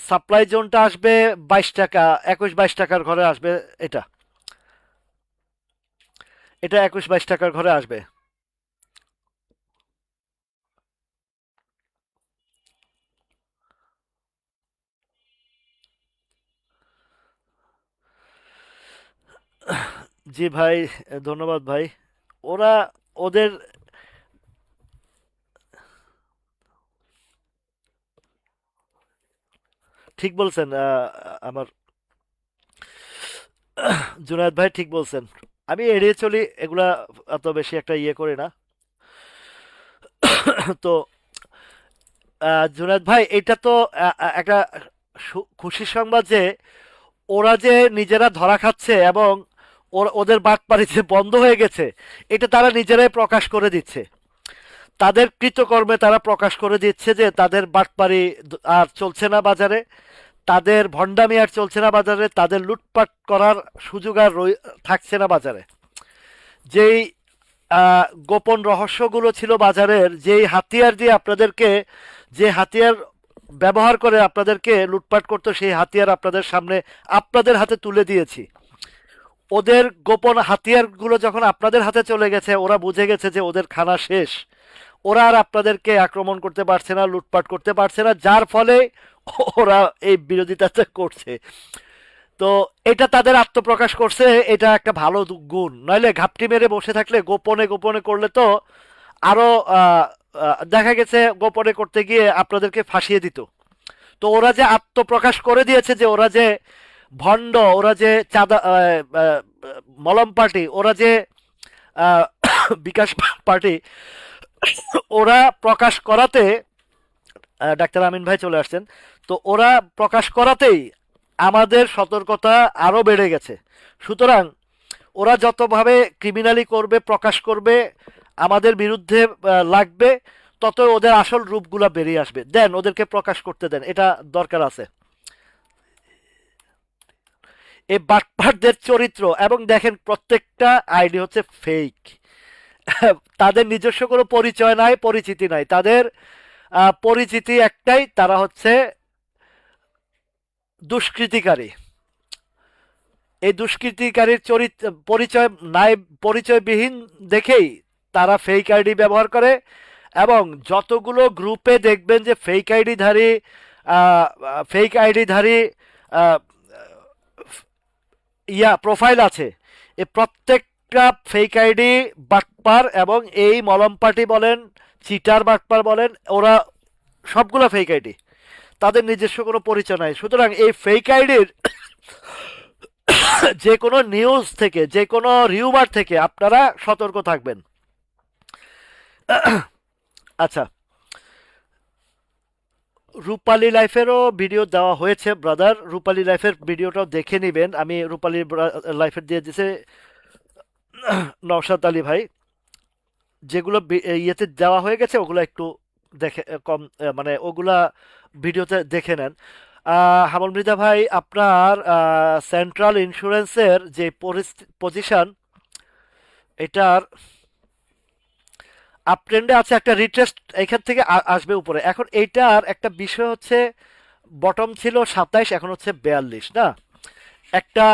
সাপ্লাই জোনটা আসবে 22 টাকা, 21-22 টাকার ঘরে আসবে। এটা এটা 21-22 টাকার ঘরে আসবে। জি ভাই, ধন্যবাদ ভাই। ওরা ওদের ঠিক বলছেন, আমার জুনায়েদ ভাই ঠিক বলছেন। আমি এড়িয়ে চলি এগুলা, এত বেশি একটা ইয়ে করি না। তো জুনায়েদ ভাই, এটা তো একটা খুশির সংবাদ যে ওরা যে নিজেরা ধরা খাচ্ছে, এবং ওদের বাটপাড়ি যে বন্ধ হয়ে গেছে, এটা তারা নিজেরাই প্রকাশ করে দিচ্ছে। তাদের কৃতকর্মে তারা প্রকাশ করে দিচ্ছে যে তাদের বাটপাড়ি আর চলছে না বাজারে, তাদের ভণ্ডামি আর চলছে না বাজারে, তাদের লুটপাট করার সুযোগ আর থাকছে না বাজারে। যেই গোপন রহস্যগুলো ছিল বাজারের, যেই হাতিয়ার দিয়ে আপনাদেরকে, যে হাতিয়ার ব্যবহার করে আপনাদেরকে লুটপাট করতো, সেই হাতিয়ার আপনাদের সামনে আপনাদের হাতে তুলে দিয়েছি। ওদের গোপন হাতিয়ারগুলো যখন আপনাদের হাতে চলে গেছে, ওরা বুঝে গেছে যে ওদের খানা শেষ। ওরা আর আপনাদেরকে আক্রমণ করতে পারছে না, লুটপাট করতে পারছে না, যার ফলে ওরা এই বিরোধিতাটা করছে। তো এটা তাদের আত্মপ্রকাশ করছে, এটা একটা ভালো গুণ। নইলে ঘাপটি মেরে বসে থাকলে, গোপনে গোপনে করলে তো আরো দেখা গেছে গোপনে করতে গিয়ে আপনাদেরকে ফাঁসিয়ে দিত। তো ওরা যে আত্মপ্রকাশ করে দিয়েছে যে ওরা যে ভণ্ড, ওরা যে চাঁদা মলম পার্টি, ওরা যে আহ, বিকাশ পার্টি, ওরা প্রকাশ করাতে ডাক্তার আমিন ভাই চলে আসছেন। তো ওরা প্রকাশ করাতেই আমাদের সতর্কতা আরো বেড়ে গেছে। সুতরাং ওরা যতভাবে ক্রিমিনালি করবে, প্রকাশ করবে, আমাদের বিরুদ্ধে লাগবে, তত ওদের আসল রূপগুলা বেরিয়ে আসবে। দেন ওদেরকে প্রকাশ করতে দেন, এটা দরকার আছে। এই বাটপারদের চরিত্র, এবং দেখেন প্রত্যেকটা আইডি হচ্ছে ফেক। তাদের নিজস্ব কোনো পরিচয় নাই, পরিচিতি নাই। তাদের পরিচিতি একটাই, তারা হচ্ছে দুষ্কৃতিকারী। এই দুষ্কৃতিকারীর চরিত্র পরিচয় নাই, পরিচয়বিহীন দেখেই তারা ফেক আইডি ব্যবহার করে। এবং যতগুলো গ্রুপে দেখবেন যে ফেক আইডিধারী প্রোফাইল আছে, এ প্রত্যেকটা ফেক আইডি বাটপার। এবং এই মলম পার্টি বলেন, চিটার বাটপার বলেন, ওরা সবগুলো ফেক আইডি, তাদের নিজস্ব কোনো পরিচয় নাই। সুতরাং এই ফেক আইডির যে কোনো নিউজ থেকে, যে কোনো রিউমার থেকে আপনারা সতর্ক থাকবেন। আচ্ছা, রূপালী লাইফেরও ভিডিও দেওয়া হয়েছে ব্রাদার, রূপালী লাইফের ভিডিওটাও দেখে নেবেন। আমি রূপালী লাইফের দিয়ে দিছে নওশাদ আলী ভাই। যেগুলো ইয়েতে দেওয়া হয়ে গেছে ওগুলো একটু দেখে কম, মানে ওগুলা ভিডিওতে দেখে নেন। হামল মৃধা ভাই, আপনার সেন্ট্রাল ইন্স্যুরেন্সের যে পজিশন, এটার আপ ট্রেন্ডে আছে, একটা রিট্রেস্ট এখান থেকে আসবে উপরে। এখন এইটার একটা বিষয় হচ্ছে, বটম ছিল 27, এখন হচ্ছে 42 না। একটা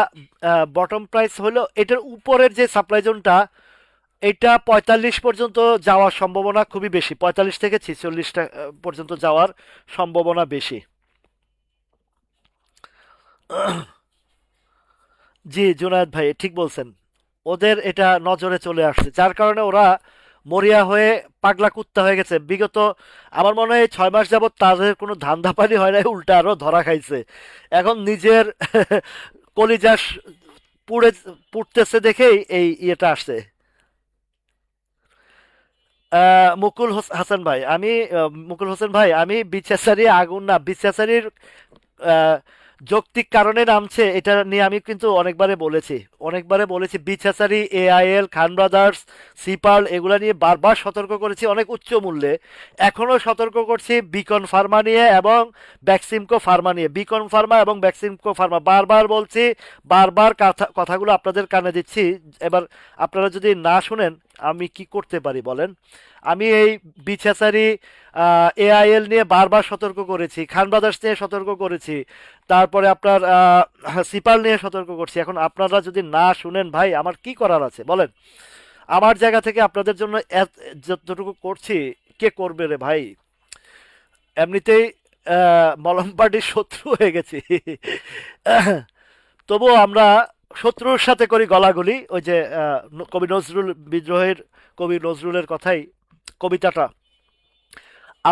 বটম প্রাইস হলো, এটার উপরের যে সাপ্লাই জোনটা, এটা 45 পর্যন্ত যাওয়ার সম্ভাবনা খুবই বেশি। 45 থেকে 46 পর্যন্ত যাওয়ার সম্ভাবনা বেশি। জি জুনায়েদ ভাই ঠিক বলছেন। ওদের এটা নজরে চলে আসছে, যার কারণে ওরা মরিয়া হয়ে পাগলা কুত্তা হয়ে গেছে। বিগত আমার মনে হয় 6 মাস যাবৎ তাদের কোনো ধান্দাপানি হয় নাই, উল্টা আরো ধরা খাইছে। এখন নিজের কলিজা পুড়ে পুড়তেছে দেখেই এই ইয়েটা আসছে। মুকুল হোসেন ভাই, আমি বিচারী আগুন না, বিচারীর যৌক্তিক কারণে নামছে, এটা নিয়ে আমি কিন্তু অনেকবারে বলেছি। বিছাচারি, এআইএল, খান ব্রাদার্স, সিপাল, এগুলা নিয়ে বারবার সতর্ক করেছি অনেক উচ্চ মূল্যে। এখনো সতর্ক করছি বিকন ফার্মা নিয়ে এবং ব্যাক্সিমকো ফার্মা নিয়ে। বিকন ফার্মা এবং ব্যাক্সিমকো ফার্মা বারবার বলছি, বারবার কথাগুলো আপনাদের কানে দিচ্ছি। এবার আপনারা যদি না শুনেন আমি কি করতে পারি বলেন? আমি এই বিছাচারি, এআইএল নিয়ে বারবার সতর্ক করেছি, খান ব্রাদার্স নিয়ে সতর্ক করেছি, তারপরে আপনার সিপাল নিয়ে সতর্ক করছি। এখন আপনারা যদি না শুনেন ভাই, আমার কি করার আছে বলেন? আমার জায়গা থেকে আপনাদের জন্য যতটুকু করছি, কে করবে রে ভাই? এমনিতেই মলম পার্টির শত্রু হয়ে গেছি। তবুও আমরা শত্রুর সাথে করি গলাগলি। ওই যে কবি নজরুল, বিদ্রোহের কবি নজরুলের কথাই, কবিতাটা,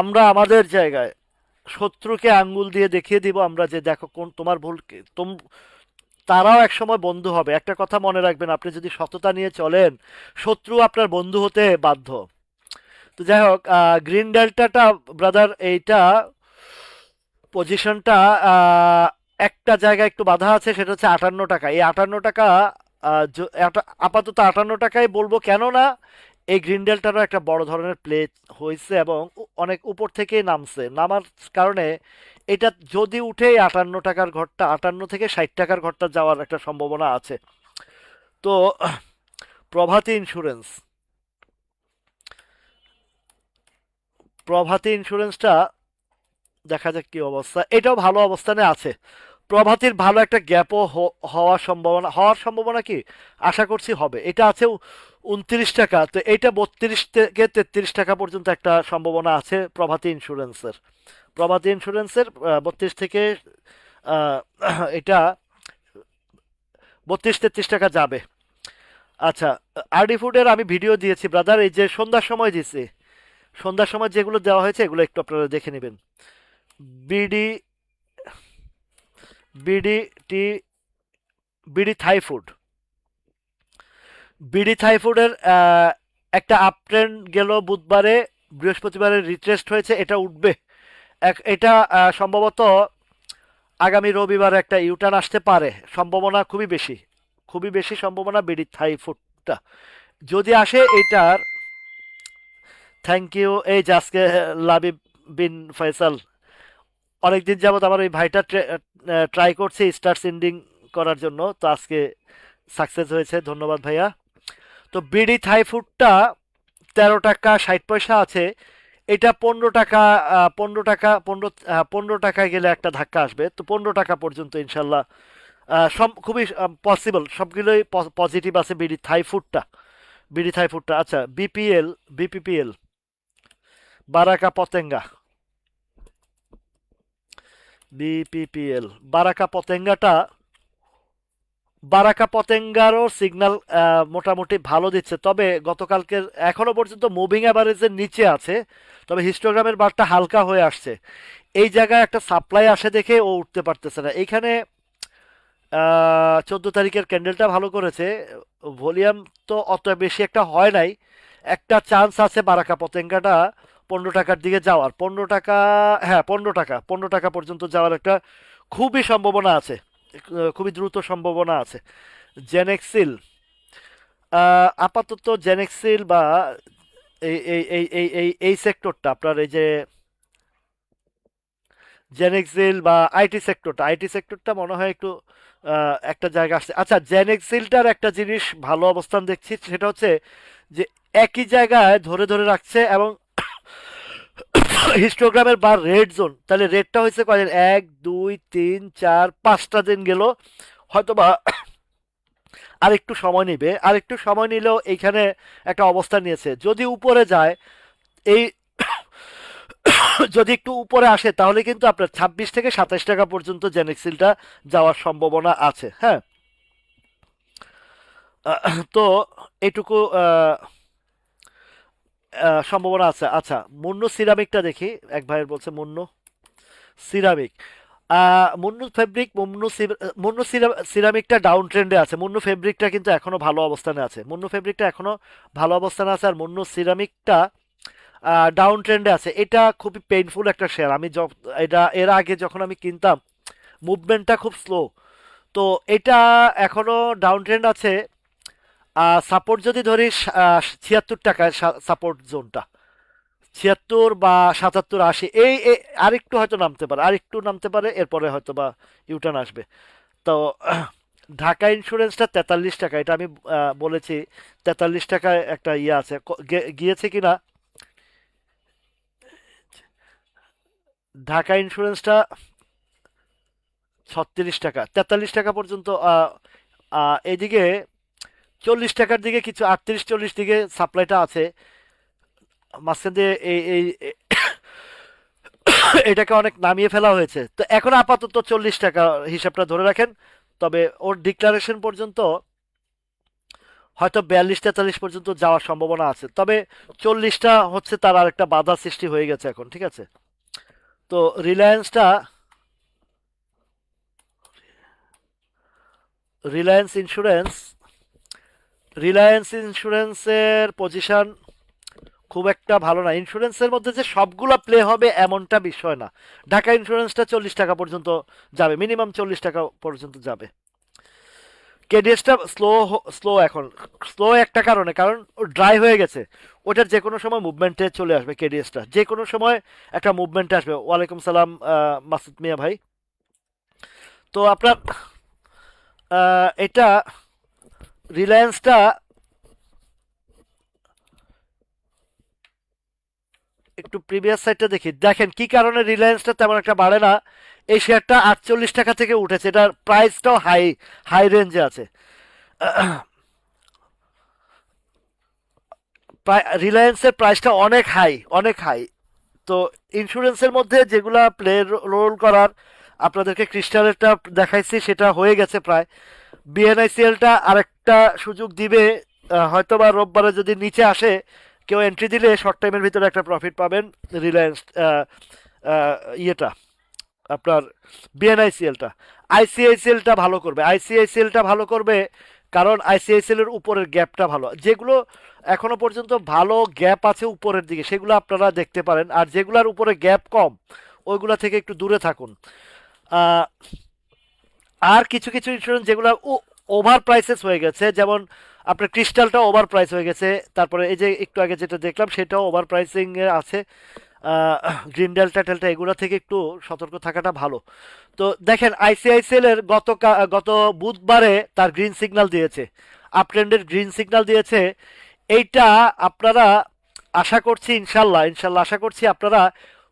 আমরা আমাদের জায়গায় শত্রুকে আঙ্গুল দিয়ে দেখিয়ে দিব আমরা, যে দেখো কোন তোমার ভুল, তারাও একসময় বন্ধু হবে। একটা কথা মনে রাখবেন, আপনি যদি সততা নিয়ে চলেন, শত্রু আপনার বন্ধু হতে বাধ্য। তো যাই হোক, গ্রিন ডেল্টাটা ব্রাদার, এইটা পজিশনটা একটা জায়গায় একটু বাধা আছে, সেটা হচ্ছে 58 টাকা। এই 58 টাকা আপাতত 58 টাকায় বলবো, কেন না এই গ্রিন ডেল্টারও একটা বড় ধরনের প্লে হয়েছে এবং অনেক উপর থেকেই নামার কারণে এটা যদি উঠে 58 টাকার ঘরটা, 58 থেকে 60 টাকার ঘরটা যাওয়ার একটা সম্ভাবনা আছে। তো প্রভাতী ইন্স্যুরেন্স, প্রভাতী ইন্স্যুরেন্সটা দেখা যাক কি অবস্থা, এটাও ভালো অবস্থানে আছে। প্রভাতির ভালো একটা গ্যাপও হওয়ার সম্ভাবনা কি আশা করছি হবে। এটা আছে 29 টাকা, তো এটা 32 থেকে 33 টাকা পর্যন্ত একটা সম্ভাবনা আছে প্রভাতী ইন্স্যুরেন্সের। প্রভাতী ইন্স্যুরেন্সের 32 থেকে আহ, এটা 32-33 টাকা যাবে। আচ্ছা, আরডি ফুডের আমি ভিডিও দিয়েছি ব্রাদার, এই যে সন্ধ্যার সময় দিয়েছি, সন্ধ্যার সময় যেগুলো দেওয়া হয়েছে এগুলো একটু আপনারা দেখে নেবেন। বিডি বিডি টি BD Thai food, BD Thai ফুডের একটা আপ ট্রেন্ড গেল বুধবারে, বৃহস্পতিবারে রিট্রেস্ট হয়েছে, এটা উঠবে। এটা সম্ভবত আগামী রবিবার একটা ইউটার্ন আসতে পারে, সম্ভাবনা খুবই বেশি, খুবই বেশি সম্ভাবনা বিডি থাই ফুডটা যদি আসে এটার। Thank you. এই যে আজকে লাবিব বিন ফয়সাল, অনেকদিন যাবত আমার ওই ভাইটা ট্রাই করছে স্টার সেন্ডিং করার জন্য, তো আজকে সাকসেস হয়েছে, ধন্যবাদ ভাইয়া। তো বিডি থাই ফুডটা 13 টাকা 60 পয়সা আছে, এটা 15 টাকা, 15 টাকা, 15 টাকায় গেলে একটা ধাক্কা আসবে, তো 15 টাকা পর্যন্ত ইনশাল্লাহ খুবই পসিবল, সবগুলোই পজিটিভ আছে বিডি থাই ফুডটা। বিডি থাই ফুডটা আচ্ছা, বিপিপিএল বারাকা পতেঙ্গা, বিপিপিএল বারাকা পতেঙ্গাটা, বারাকা পতেঙ্গারও সিগন্যাল মোটামুটি ভালো দিচ্ছে, তবে গতকালকের এখনো পর্যন্ত মুভিং অ্যাভারেজের নিচে আছে, তবে হিস্টোগ্রামের বারটা হালকা হয়ে আসছে। এই জায়গায় একটা সাপ্লাই আসে দেখে ও উঠতে পারতেছে না এইখানে। 14 তারিখের ক্যান্ডেলটা ভালো করেছে, ভলিউম তো অত বেশি একটা হয় নাই, একটা চান্স আছে বারাকা পতেঙ্গাটা 15 টাকার দিকে যাওয়ার, 15 টাকা, হ্যাঁ 15 টাকা, 15 টাকা পর্যন্ত যাওয়ার একটা খুবই সম্ভাবনা আছে, খুবই দ্রুত সম্ভাবনা আছে। জেনেক্সিল, আপাতত জেনেক্সিল বা এই সেক্টরটা আপনার, এই যে জেনেক্সিল বা আইটি সেক্টরটা মনে হয় একটু একটা জায়গা আসছে। আচ্ছা, জেনেক্সিলটার একটা জিনিস ভালো অবস্থান দেখছি, সেটা হচ্ছে যে একই জায়গায় ধরে ধরে রাখছে, এবং হিস্টোগ্রামের বা রেড জোন, তাহলে রেডটা হয়েছে কয়দিন, 1 2 3 4 5টা দিন গেল, হয়তোবা আর একটু সময় নিবে, আর একটু সময় নিলেও এইখানে একটা অবস্থান নিয়েছে, যদি উপরে যায় এই যদি একটু উপরে আসে তাহলে কিন্তু আপনার 26 থেকে 27 টাকা পর্যন্ত জেনেক্সিলটা যাওয়ার সম্ভাবনা আছে, হ্যাঁ। তো এটুকু সম্ভাবনা আছে। আচ্ছা, মুন্নু সিরামিকটা দেখি, এক ভাইয়ের বলছে মুন্নু সিরামিক, মুন্নু ফেব্রিক, সিরামিকটা ডাউন ট্রেন্ডে আছে, মুন্নু ফেব্রিকটা কিন্তু এখনো ভালো অবস্থানে আছে, মুন্নু ফেব্রিকটা এখনো ভালো অবস্থানে আছে, আর মুন্নু সিরামিকটা ডাউন ট্রেন্ডে আছে। এটা খুবই পেইনফুল একটা শেয়ার, এটা এর আগে যখন আমি কিনতাম মুভমেন্টটা খুব স্লো, তো এটা এখনো ডাউন ট্রেন্ড আছে। সাপোর্ট যদি ধরি 76 টাকায়, সাপোর্ট জোনটা 76 বা 77 80, আরেকটু হয়তো নামতে পারে, আরেকটু নামতে পারে, এরপরে হয়তো বা ইউটার্ন আসবে। তো ঢাকা ইন্স্যুরেন্সটা 43 টাকা, এটা আমি বলেছি 43 টাকায় একটা ইয়ে আছে, গিয়েছে কিনা। ঢাকা ইন্স্যুরেন্সটা 36 টাকা, 43 টাকা পর্যন্ত, এদিকে 40 টাকার দিকে কিছু, 38 40 দিকে সাপ্লাইটা আছে, মাঝখান দিয়ে এটাকে অনেক নামিয়ে ফেলা হয়েছে, তো এখন আপাতত 40 টাকা হিসাবটা ধরে রাখেন, তবে ওর ডিক্লারেশন পর্যন্ত হয়তো 42 43 পর্যন্ত যাওয়ার সম্ভাবনা আছে, তবে 40টা হচ্ছে তার আরেকটা বাধা সৃষ্টি হয়ে গেছে এখন, ঠিক আছে। তো রিলায়েন্সটা, রিলায়েন্স ইন্স্যুরেন্স রিলায়েন্স ইন্স্যুরেন্সের পজিশন খুব একটা ভালো না, ইন্স্যুরেন্সের মধ্যে যে সবগুলো প্লে হবে এমনটা বিষয় না। ঢাকা ইন্স্যুরেন্সটা 40 টাকা পর্যন্ত যাবে, মিনিমাম 40 টাকা পর্যন্ত যাবে। কেডিএসটা স্লো এখন, স্লো একটা কারণে, কারণ ড্রাই হয়ে গেছে, ওটার যে কোনো সময় মুভমেন্টে চলে আসবে, কেডিএসটা যে কোনো সময় একটা মুভমেন্টে আসবে। ওয়ালাইকুম সালাম মাসুদ মিয়া ভাই। তো আপনার এটা রিলায়েন্সটা একটু প্রিভিয়াস সাইডটা দেখি, দেখেন কি কারণে রিলায়েন্সটা তেমন একটা বাড়ে না। এই শেয়ারটা 48 টাকা থেকে উঠেছে, এটার প্রাইসটাও হাই হাই রেঞ্জে আছে। রিলায়েন্সের প্রাইসটা অনেক হাই, অনেক হাই। তো ইন্স্যুরেন্সের মধ্যে যেগুলা প্লে রোল করার, আপনাদেরকে ক্রিস্টালেরটা দেখাইছি, সেটা হয়ে গেছে প্রায়। বিএনআইসিএলটা আরেকটা সুযোগ দিবে, হয়তোবা রোববারে যদি নিচে আসে, কেউ এন্ট্রি দিলে শর্ট টাইমের ভিতরে একটা প্রফিট পাবেন। রিলায়েন্স ইয়েটা আপনার বিএনআইসিএলটা, আইসিআইসিএলটা ভালো করবে, আইসিআইসিএলটা ভালো করবে, কারণ আইসিআইসিএল এর উপরের গ্যাপটা ভালো। যেগুলো এখনো পর্যন্ত ভালো গ্যাপ আছে উপরের দিকে, সেগুলো আপনারা দেখতে পারেন। আর যেগুলোর উপরে গ্যাপ কম, ওইগুলা থেকে একটু দূরে থাকুন। আহ, আর কিছু কিছু ইন্স্যুরেন্স যেগুলো ওভার প্রাইসেস হয়ে গেছে, যেমন আপনার ক্রিস্টালটা ওভার প্রাইস হয়ে গেছে, তারপরে এই যে একটু আগে যেটা দেখলাম সেটাও ওভার প্রাইসিং এ আছে। গ্রিন ডেল্টা টেল্টা এগুলো থেকে একটু সতর্ক থাকাটা ভালো। তো দেখেন আইসিআইসিএল এর গত বুধবারে তার গ্রিন সিগন্যাল দিয়েছে, আপ ট্রেন্ডের গ্রিন সিগন্যাল দিয়েছে। এইটা আপনারা আশা করছি, ইনশাল্লাহ ইনশাল্লাহ আশা করছি আপনারা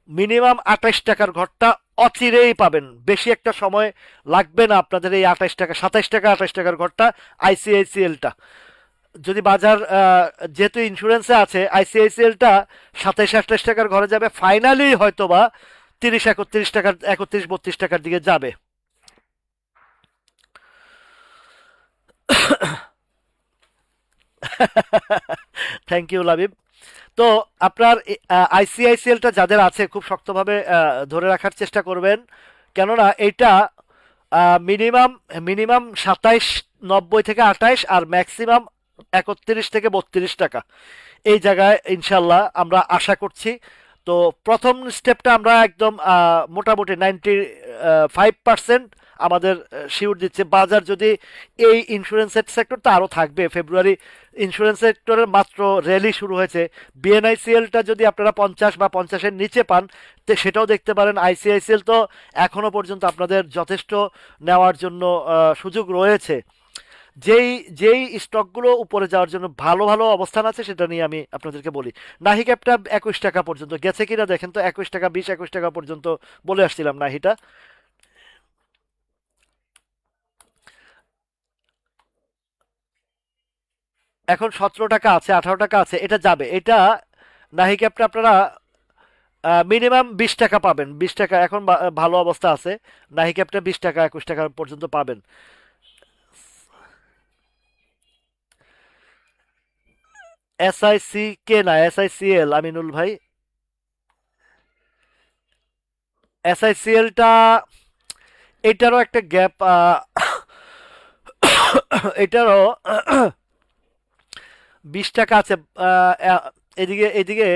মিনিমাম 28 টাকার ঘরটা অচিরেই পাবেন। বেশি একটা সময় লাগবে না আপনাদের এই 28 টাকা, 27 টাকা 28 টাকার ঘরটা আইসিআইসিএলটা। যদি বাজার যেহেতু ইন্স্যুরেন্সে আছে, আইসিআইসিএলটা 27-28 টাকার ঘরে যাবে, ফাইনালি হয়তোবা 30-31 টাকার, 31-32 টাকার দিকে যাবে। Thank you Labib. তো আপনার আইসিআইসিএলটা যাদের আছে খুব শক্তভাবে ধরে রাখার চেষ্টা করবেন, কেননা এইটা মিনিমাম মিনিমাম 27-90 থেকে 28, আর ম্যাক্সিমাম 31 থেকে 32 টাকা, এই জায়গায় ইনশাল্লাহ আমরা আশা করছি। তো প্রথম স্টেপটা আমরা একদম মোটামুটি 95% আমাদের শিওর দিচ্ছে বাজার। যদি এই ইন্স্যুরেন্সের সেক্টর তো আরও থাকবে, ফেব্রুয়ারি ইন্স্যুরেন্স সেক্টরের মাত্র র্যালি শুরু হয়েছে। বিএনআইসিএলটা যদি আপনারা 50 বা 50-এর নিচে পান, তো সেটাও দেখতে পারেন। আইসিআইসিএল তো এখনো পর্যন্ত আপনাদের যথেষ্ট নেওয়ার জন্য সুযোগ রয়েছে। যেই যেই স্টকগুলো উপরে যাওয়ার জন্য ভালো ভালো অবস্থান আছে, সেটা নিয়ে আমি আপনাদেরকে বলি। নাহি ক্যাপটা 21 টাকা পর্যন্ত গেছে কিনা দেখেন তো, 21 টাকা 20-21 টাকা পর্যন্ত বলে আসছিলাম নাহিটা। এখন 17 টাকা আছে, 18 টাকা আছে, এটা যাবে এটা। নাহি ক্যাপটা আপনারা মিনিমাম 20 টাকা পাবেন, 20 টাকা এখন ভালো অবস্থা আছে। নাহি ক্যাপটা 20 টাকা 21 টাকা পর্যন্ত পাবেন। এসআইসি কে না, এসআইসিএল আমিনুল ভাই। এসআইসিএলটা এটারও একটা গ্যাপ, এটারও 20 টাকা আছে। এদিকে এদিকে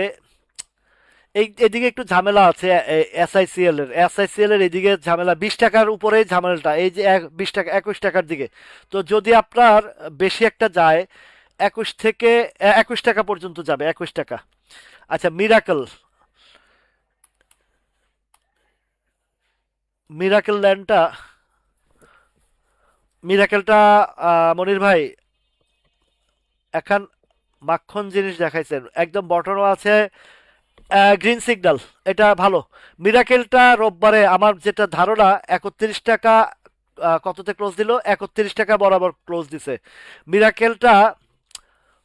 এদিকে একটু ঝামেলা আছে। এসআইসিএল এর এদিকে ঝামেলা, 20 টাকার উপরে ঝামেলাটা, এই যে 20 টাকা 21 টাকার দিকে। তো যদি আপনার বেশি একটা যায়, 21 থেকে 21 টাকা পর্যন্ত যাবে, 21 টাকা। আচ্ছা, মিরাকল, মিরাকেল ল্যান্ডটা, মিরাকেলটা মনির ভাই এখন মাখন জিনিস দেখাইছেন, একদম বটনও আছে, গ্রিন সিগন্যাল, এটা ভালো। মিরাকেলটা রোববারে আমার যেটা ধারণা 31 টাকা, কততে ক্লোজ দিল, 31 টাকা বরাবর ক্লোজ দিছে। মিরাকেলটা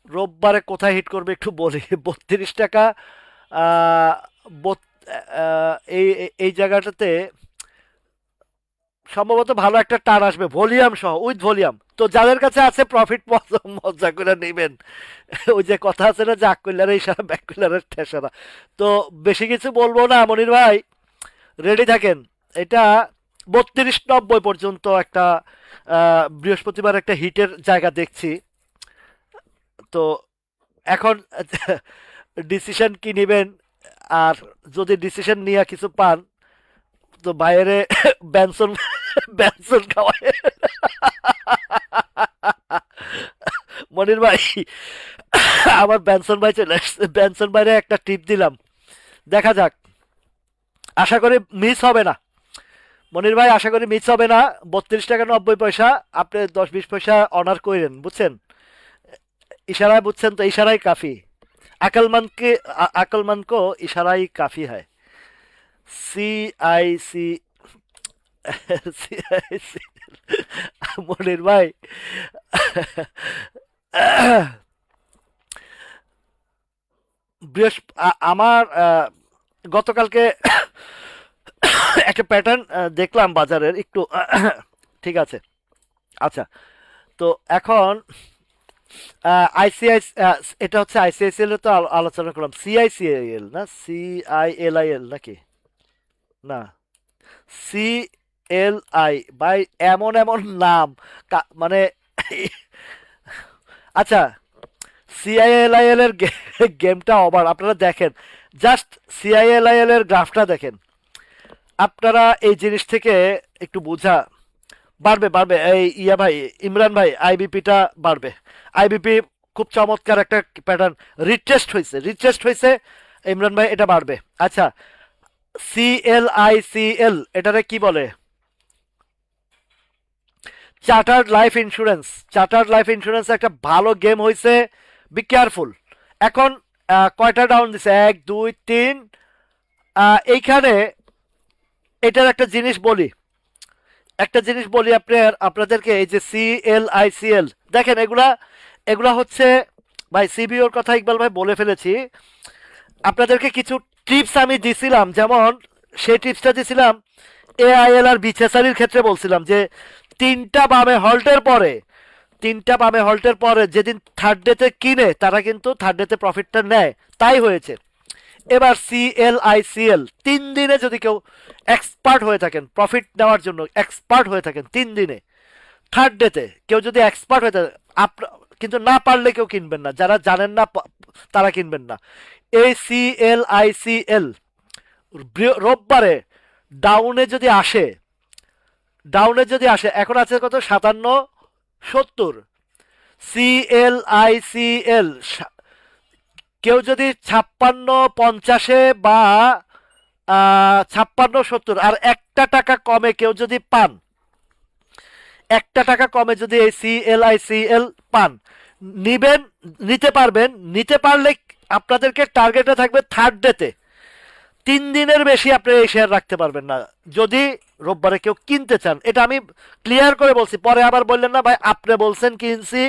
রোববারে কোথায় হিট করবে একটু বলি। 32 টাকা, আহ, এই এই জায়গাটাতে সম্ভবত ভালো একটা টান আসবে, ভলিউম সহ, উইথ ভলিউম। তো যাদের কাছে আছে প্রফিট মজা করে নেবেন। ওই যে কথা আছে না, যে আকুল্লার ইশারা ব্যাকুল্লারের ঠেসারা। তো বেশি কিছু বলবো না মনির ভাই, রেডি থাকেন। এটা 32-90 পর্যন্ত একটা বৃহস্পতিবার একটা হিটের জায়গা দেখছি। তো এখন ডিসিশন কি নেবেন, আর যদি ডিসিশন নিয়ে কিছু পান, তো বাইরে ব্যানসন ব্যানসন খাওয়ায়। মনির ভাই, আমার ব্যানসন ভাই চলে আসছে, ব্যানসন ভাইরে একটা টিপ দিলাম, দেখা যাক। আশা করি মিস হবে না মনির ভাই, আশা করি মিস হবে না। 32 টাকা 90 পয়সা, আপনি 10-20 পয়সা অনার করেন, বুঝছেন? ইশারায় বুঝছেন তো, ইশারাই কাফি। अकलमंद के अकलमंद को इशारा ही काफी है। सी आई सी सी आई सी মনির ভাই, আমার গতকালকে একটা প্যাটার্ন দেখলাম বাজারের একটু ঠিক আছে। আচ্ছা, তো এখন আইসিআই, এটা হচ্ছে আইসিআইসিএল এর তো আলোচনা করলাম। সিআইসিআইএল না সিআইএলআইএল নাকি? না, সিএলআই ভাই, এমন এমন নাম মানে আচ্ছা, সিআইএলআইএল এর গেমটা ওভার, আপনারা দেখেন, জাস্ট সিআইএলআইএল এর গ্রাফটা দেখেন, আপনারা এই জিনিস থেকে একটু বোঝা বাড়বে বাড়বে। এই ইয়া ভাই, ইমরান ভাই, আইবিপিটা বাড়বে। আইবিপি খুব চমৎকার একটা প্যাটার্ন, রিটেস্ট হয়েছে ইমরান ভাই, এটা বাড়বে। আচ্ছা, সিএলআইসিএল এটারে কি বলে? চার্টার্ড লাইফ ইন্স্যুরেন্স একটা ভালো গেম হয়েছে, বি কেয়ারফুল। এখন কয়টা ডাউন দিছে? 1 2 3। এইখানে এটার একটা জিনিস বলি আপনাদেরকে, এই যে সিএলআইসিএল দেখেন, এগুলা এগুলা হচ্ছে ভাই, সিবিওর কথা ইকবাল ভাই বলে ফেলেছি। আপনাদেরকে কিছু টিপস আমি দিছিলাম, যেমন সেই টিপসটা দিছিলাম এআইএল আর বিচেসারির ক্ষেত্রে, বলছিলাম যে তিনটা বামে হল্টের পরে যেদিন থার্ড ডেতে কিনে তারা কিন্তু থার্ড ডেতে প্রফিটটা নেয়, তাই হয়েছে। এবার সিএলআইসিএল 3 দিনে যদি কেউ এক্সপার্ট হয়ে থাকেন, প্রফিট নেওয়ার জন্য এক্সপার্ট হয়ে থাকেন 3 দিনে, থার্ড ডেতে কেউ যদি এক্সপার্ট হয়ে থাকে, কিন্তু না পারলে কেউ কিনবেন না, যারা জানেন না তারা কিনবেন না। এই সিএলআইসিএল রোববারে ডাউনে যদি আসে এখন আছে কত? 57-70। সিএলআইসিএল কেউ যদি 56-50 বা 56-70 আর একটা টাকা কমে কেউ যদি পান, একটা টাকা কমে যদি এই সিএলআইসিএল পান, নিতে পারলে আপনাদেরকে টার্গেটে থাকবে থার্ড ডেতে। 3 দিনের বেশি আপনি এই শেয়ার রাখতে পারবেন না যদি রোববারে কেউ কিনতে চান। এটা আমি ক্লিয়ার করে বলছি, পরে আবার বললেন না ভাই আপনি বলছেন কিনছি।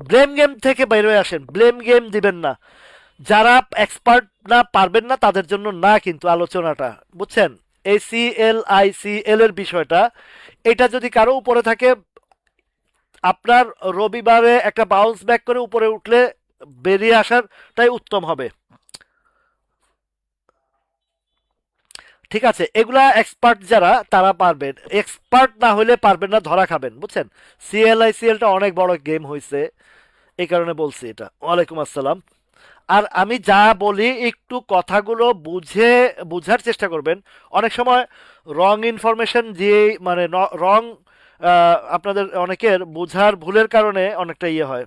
ব্লেম গেম থেকে বের হয়ে আসেন, ব্লেম গেম দিবেন না। যারা এক্সপার্ট না, পারবেন না, তাদের জন্য না কিন্তু আলোচনাটা, বুঝছেন? এই সিএলআইসিএল এর বিষয়টা, এটা যদি কারো উপরে থাকে, আপনার রবিবারে একটা বাউন্স ব্যাক করে উপরে উঠলে বেরিয়ে আসারটাই উত্তম হবে। ঠিক আছে, এগুলা এক্সপার্ট যারা তারা পারবেন, এক্সপার্ট না হলে পারবেন না, ধরা খাবেন, বুঝছেন? সিএলআইসিএলটা অনেক বড় গেম হয়েছে, এই কারণে বলছি এটা। ওয়ালাইকুম আসসালাম। আর আমি যা বলি একটু কথাগুলো বুঝার চেষ্টা করবেন। অনেক সময় রং ইনফরমেশন দিয়ে, মানে রং, আপনাদের অনেকের বুঝার ভুলের কারণে অনেকটা ইয়ে হয়।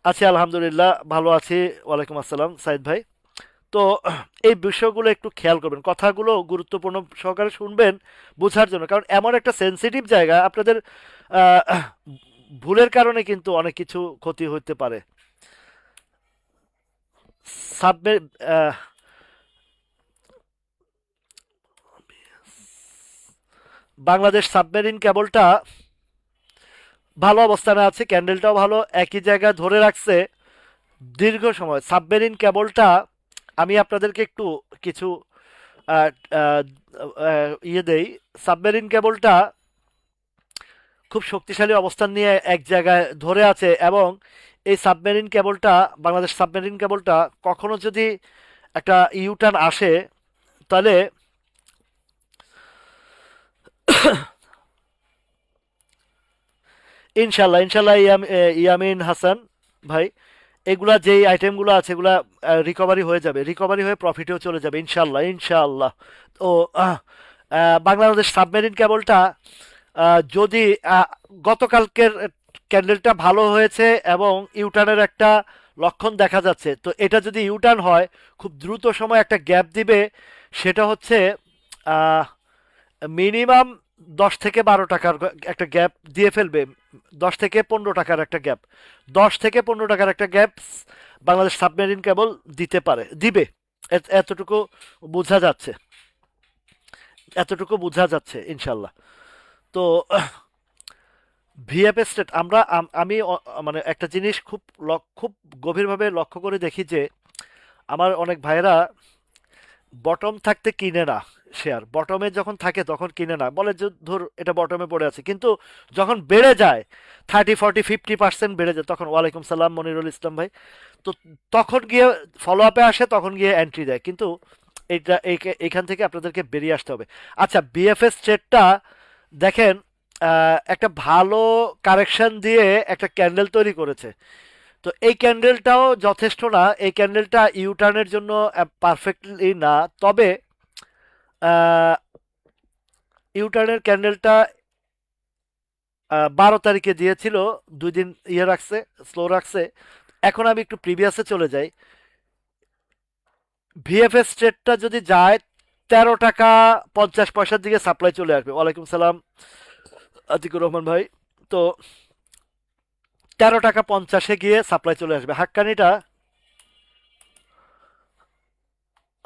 আছি আলহামদুলিল্লাহ, ভালো আছি। ওয়ালাইকুম আসসালাম সাইদ ভাই। তো এই বিষয়গুলো একটু খেয়াল করবেন, কথাগুলো গুরুত্বপূর্ণ সহকারে শুনবেন বোঝার জন্য, কারণ এমন একটা সেন্সিটিভ জায়গা, আপনাদের আহ, ভুলের কারণে কিন্তু অনেক কিছু ক্ষতি হতে পারে। সাবমে বাংলাদেশ সাবমেরিন কেবলটা ভালো অবস্থানে আছে, ক্যান্ডেলটাও ভালো, একই জায়গায় ধরে রাখছে দীর্ঘ সময়। সাবমেরিন কেবলটা আমি আপনাদেরকে একটু কিছু আহ, আহ, ইয়ে দেই। সাবমেরিন কেবলটা খুব শক্তিশালী অবস্থান নিয়ে এক জায়গায় ধরে আছে, এবং এই সাবমেরিন কেবলটা, বাংলাদেশ সাবমেরিন কেবলটা কখনো যদি একটা ইউটার্ন আসে, তাহলে ইনশাল্লাহ ইনশাল্লাহ ইয়ামিন হাসান ভাই, এগুলা যেই আইটেমগুলো আছে এগুলা রিকভারি হয়ে যাবে, রিকভারি হয়ে প্রফিটেও চলে যাবে ইনশাল্লাহ ইনশাল্লাহ। তো বাংলাদেশ সাবমেরিন কেবলটা যদি গতকালকের ক্যান্ডেলটা ভালো হয়েছে এবং ইউটার্নের একটা লক্ষণ দেখা যাচ্ছে, তো এটা যদি ইউটার্ন হয় খুব দ্রুত সময় একটা গ্যাপ দিবে, সেটা হচ্ছে মিনিমাম 10 থেকে 12 টাকার একটা গ্যাপ দিয়ে ফেলবে। 10 থেকে 15 টাকার একটা গ্যাপ, 10 থেকে 15 টাকার একটা গ্যাপ বাংলাদেশ সাবমেরিন কেবল দিতে পারে, দিবে। এতটুকু বোঝা যাচ্ছে, এতটুকু বোঝা যাচ্ছে ইনশাল্লাহ। তো ভিএফএস স্টেট আমরা আমি মানে একটা জিনিস খুব গভীরভাবে লক্ষ্য করে দেখি যে আমার অনেক ভাইয়েরা বটম থাকতে কিনে না শেয়ার, বটমে যখন থাকে তখন কিনে না, বলে যে ধর এটা বটমে পড়ে আছে, কিন্তু যখন বেড়ে যায় 30 40 50% বেড়ে যায়, তখন ওয়ালাইকুম সালাম মনিরুল ইসলাম ভাই, তো তখন গিয়ে ফলো আপে আসে, তখন গিয়ে এন্ট্রি দেয়। কিন্তু এইখান থেকে আপনাদেরকে বেরিয়ে আসতে হবে। আচ্ছা, বিএফএস ট্রেডটা দেখেন, একটা ভালো কারেকশন দিয়ে একটা ক্যান্ডেল তৈরি করেছে। তো এই ক্যান্ডেলটাও যথেষ্ট না, এই ক্যান্ডেলটা ইউটার্নের জন্য পারফেক্টলি না। তবে ইউটার্নের ক্যান্ডেলটা 12 তারিখে দিয়েছিল, 2 দিন ইয়ে রাখছে, স্লো রাখছে। এখন আমি একটু প্রিভিয়াসে চলে যাই। ভিএফএস ট্রেডটা যদি যায় 13 টাকা 50 পয়সার দিকে সাপ্লাই চলে আসবে। ওয়ালাইকুম সালাম আতিকুর রহমান ভাই। তো 13 টাকা 50-এ গিয়ে সাপ্লাই চলে আসবে। হাক্কানিটা,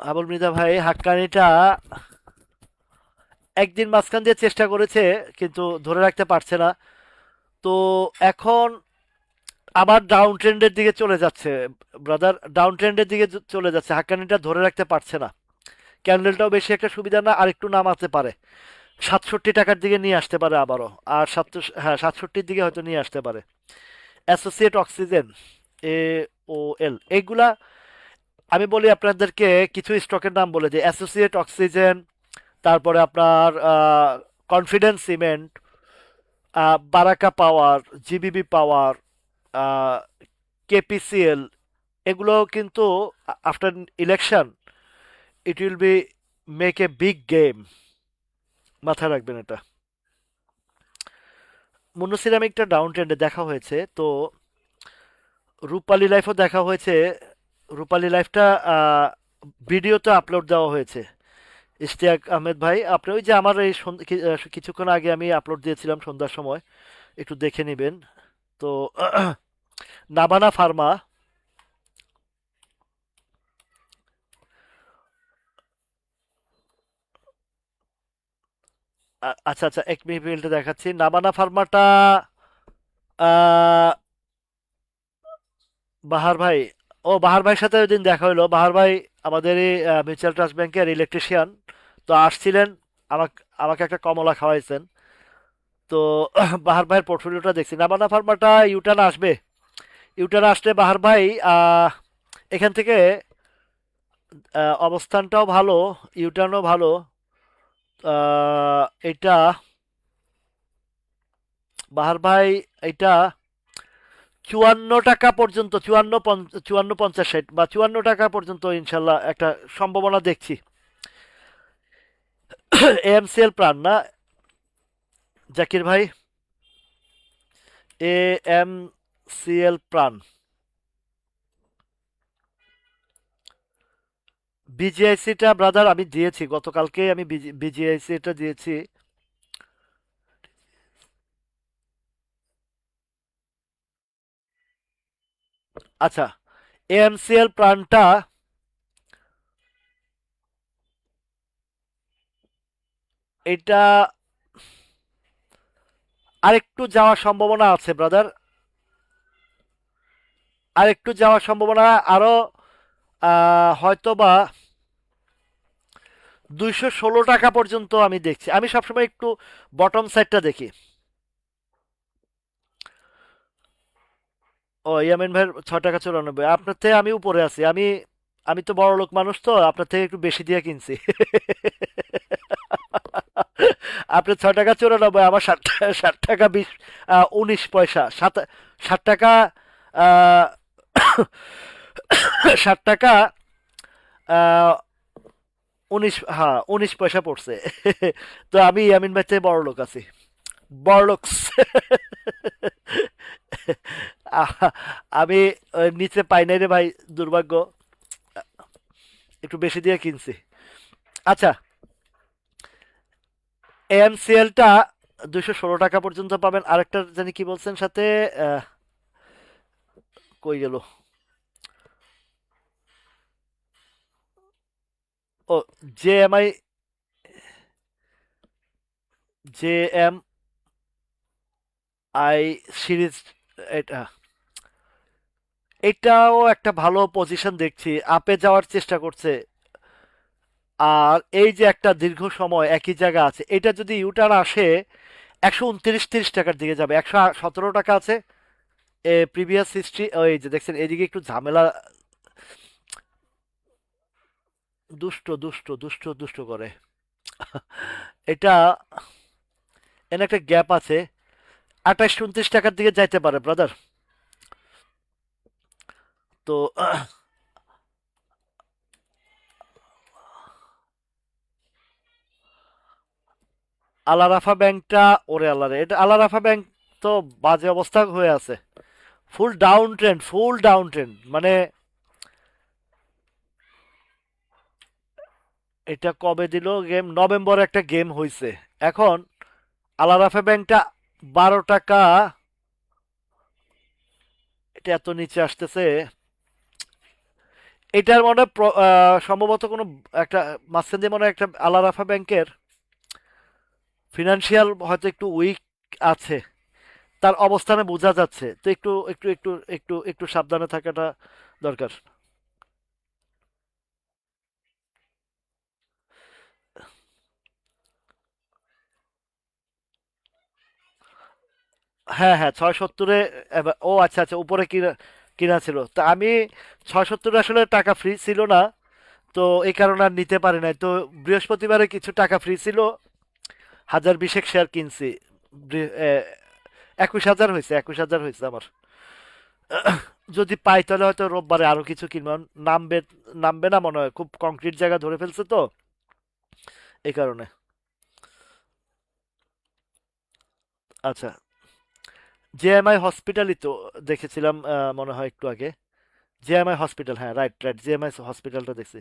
আবুল মৃদা ভাই, হাক্কানিটা একদিন মাঝখান দিয়ে চেষ্টা করেছে কিন্তু ধরে রাখতে পারছে না। তো এখন আবার ডাউন ট্রেন্ডের দিকে চলে যাচ্ছে ব্রাদার, ডাউন ট্রেন্ডের দিকে চলে যাচ্ছে। হাক্কানিটা ধরে রাখতে পারছে না, ক্যান্ডেলটাও বেশি একটা সুবিধা না, আর একটু নামাতে পারে, 67 টাকার দিকে নিয়ে আসতে পারে আবারও, আর 67 দিকে হয়তো নিয়ে আসতে পারে। অ্যাসোসিয়েট অক্সিজেন, এ ও এল, এইগুলা আমি বলি আপনাদেরকে, কিছু স্টকের নাম বলে যে অ্যাসোসিয়েট অক্সিজেন, তারপরে আপনার কনফিডেন্স সিমেন্ট, বারাকা পাওয়ার, জিবিবি পাওয়ার, কেপিসিএল, এগুলো কিন্তু after election it will be make a big game, মাথায় রাখবেন এটা। মনোসিরামিকটা ডাউন ট্রেন্ডে দেখা হয়েছে, তো রূপালী লাইফও দেখা হয়েছে। রূপালী লাইফটা ভিডিওতে আপলোড দেওয়া হয়েছে। ইশতিয়াক আহমেদ ভাই, আপনি ওই যে আমার এই কিছুক্ষণ আগে আমি আপলোড দিয়েছিলাম সন্ধ্যার সময়, একটু দেখে নেবেন। তো নাবানা ফার্মা, আচ্ছা আচ্ছা, এক মিনিট দেখাচ্ছি। নাবানা ফার্মাটা আহ, বাহার ভাই, ও বাহার ভাইয়ের সাথে ওই দিন দেখা হলো। বাহার ভাই আমাদের এই মিউচুয়াল ট্রাস্ট ব্যাংকের ইলেকট্রিশিয়ান, তো আসছিলেন, আমাকে আমাকে একটা কমলা খাওয়াইছেন। তো বাহার ভাইয়ের পোর্টফোলিওটা দেখছি। নাবানা ফার্মাটা ইউটার্ন আসবে, ইউটার্ন আসলে বাহার ভাই এখান থেকে অবস্থানটাও ভালো, ইউটার্নও ভালো। এটা বাহার ভাই, এটা 54 টাকা পর্যন্ত, 54 54 50 60 বা 54 টাকা পর্যন্ত ইনশাল্লাহ একটা সম্ভাবনা দেখছি। এএমসিএল প্রাণ না জাকির ভাই, এএমসিএল প্রাণ, বিজিআইসিটা ব্রাদার আমি দিয়েছি গতকালকে, আমি বিজিআইসিটা দিয়েছি। আচ্ছা, এএমসিএল প্রাণটা এটা আরেকটু যাওয়ার সম্ভাবনা আছে ব্রাদার, আরেকটু যাওয়ার সম্ভাবনা, আরো হয়তো বা 216 টাকা পর্যন্ত আমি দেখছি। আমি সবসময় একটু বটম সাইডটা দেখি। ও ইয়ামিন ভাইয়ের 6 টাকা 94, আপনার থেকে আমি উপরে আছি। আমি আমি তো বড় লোক মানুষ, তো আপনার থেকে একটু বেশি দিয়ে কিনছি। আপনার 6 টাকা 94, আমার 60 টাকা 19 পয়সা, 60 টাকা, আহ, 60 টাকা 19 পয়সা পড়ছে। তো আমি ইয়ামিন ভাই থেকে বড় লোক আছি, বড় লোক। আমি নিচে পাই নাই রে ভাই, দুর্ভাগ্য, একটু বেশি দিয়ে কিনছি। আচ্ছা, এএমসিএলটা 216 টাকা পর্যন্ত পাবেন। আরেকটা জানি কি বলছেন সাথে, আহ, কই গেল, ও, জেএমআই, জেএমআই সিরিজ, এটা এটাও একটা ভালো পজিশন দেখছি, আপে যাওয়ার চেষ্টা করছে। আর এই যে একটা দীর্ঘ সময় একই জায়গা আছে, এটা যদি ইউটার্ন আসে 129-30 টাকার দিকে যাবে। 117 টাকা আছে প্রিভিয়াস হিস্ট্রি। ওই যে দেখছেন এদিকে একটু ঝামেলা, দুষ্ট দুষ্ট দুষ্ট দুষ্ট করে। এটা এনে একটা গ্যাপ আছে, 28-29 টাকার দিকে যাইতে পারে ব্রাদার। তো আলারাফা ব্যাংকটা, ওরে আল্লাহ রে, এটা আলারাফা ব্যাংক তো বাজে অবস্থা হয়ে আছে। ফুল ডাউন ট্রেন্ড, ফুল ডাউন ট্রেন্ড, মানে এটা কবে দিল গেম, নভেম্বরে একটা গেম হয়েছে। এখন আলারাফা ব্যাংকটা 12 টাকা, এটা এত নিচে আসতেছে। এটার মনে হয় সম্ভবত কোনো একটা মাঝখান দিয়ে মনে হয় একটা আলারাফা ব্যাংকের ফিনান্সিয়াল হয়তো একটু উইক আছে, তার অবস্থানে বোঝা যাচ্ছে। তো একটু একটু একটু একটু একটু সাবধানে থাকাটা দরকার। হ্যাঁ হ্যাঁ, 670-এ। ও আচ্ছা আচ্ছা, উপরে কিনা কিনা ছিল, তা আমি 670 আসলে টাকা ফ্রি ছিল না, তো এই কারণে আর নিতে পারি নাই। তো বৃহস্পতিবারে কিছু টাকা ফ্রি ছিল, 1020 শেয়ার কিনছি। 21,000 হয়েছে, 21,000 হয়েছে আমার। যদি পাই তাহলে হয়তো রোববারে আরো কিছু কিনবো। নামবে, নামবে না মনে হয়, খুব কংক্রিট জায়গা ধরে ফেলছে তো, এই কারণে। আচ্ছা, জেএমআই হসপিটালই তো দেখেছিলাম মনে হয় একটু আগে। জেএমআই হসপিটাল, হ্যাঁ রাইট রাইট, জেএমআই হসপিটালটা দেখছি।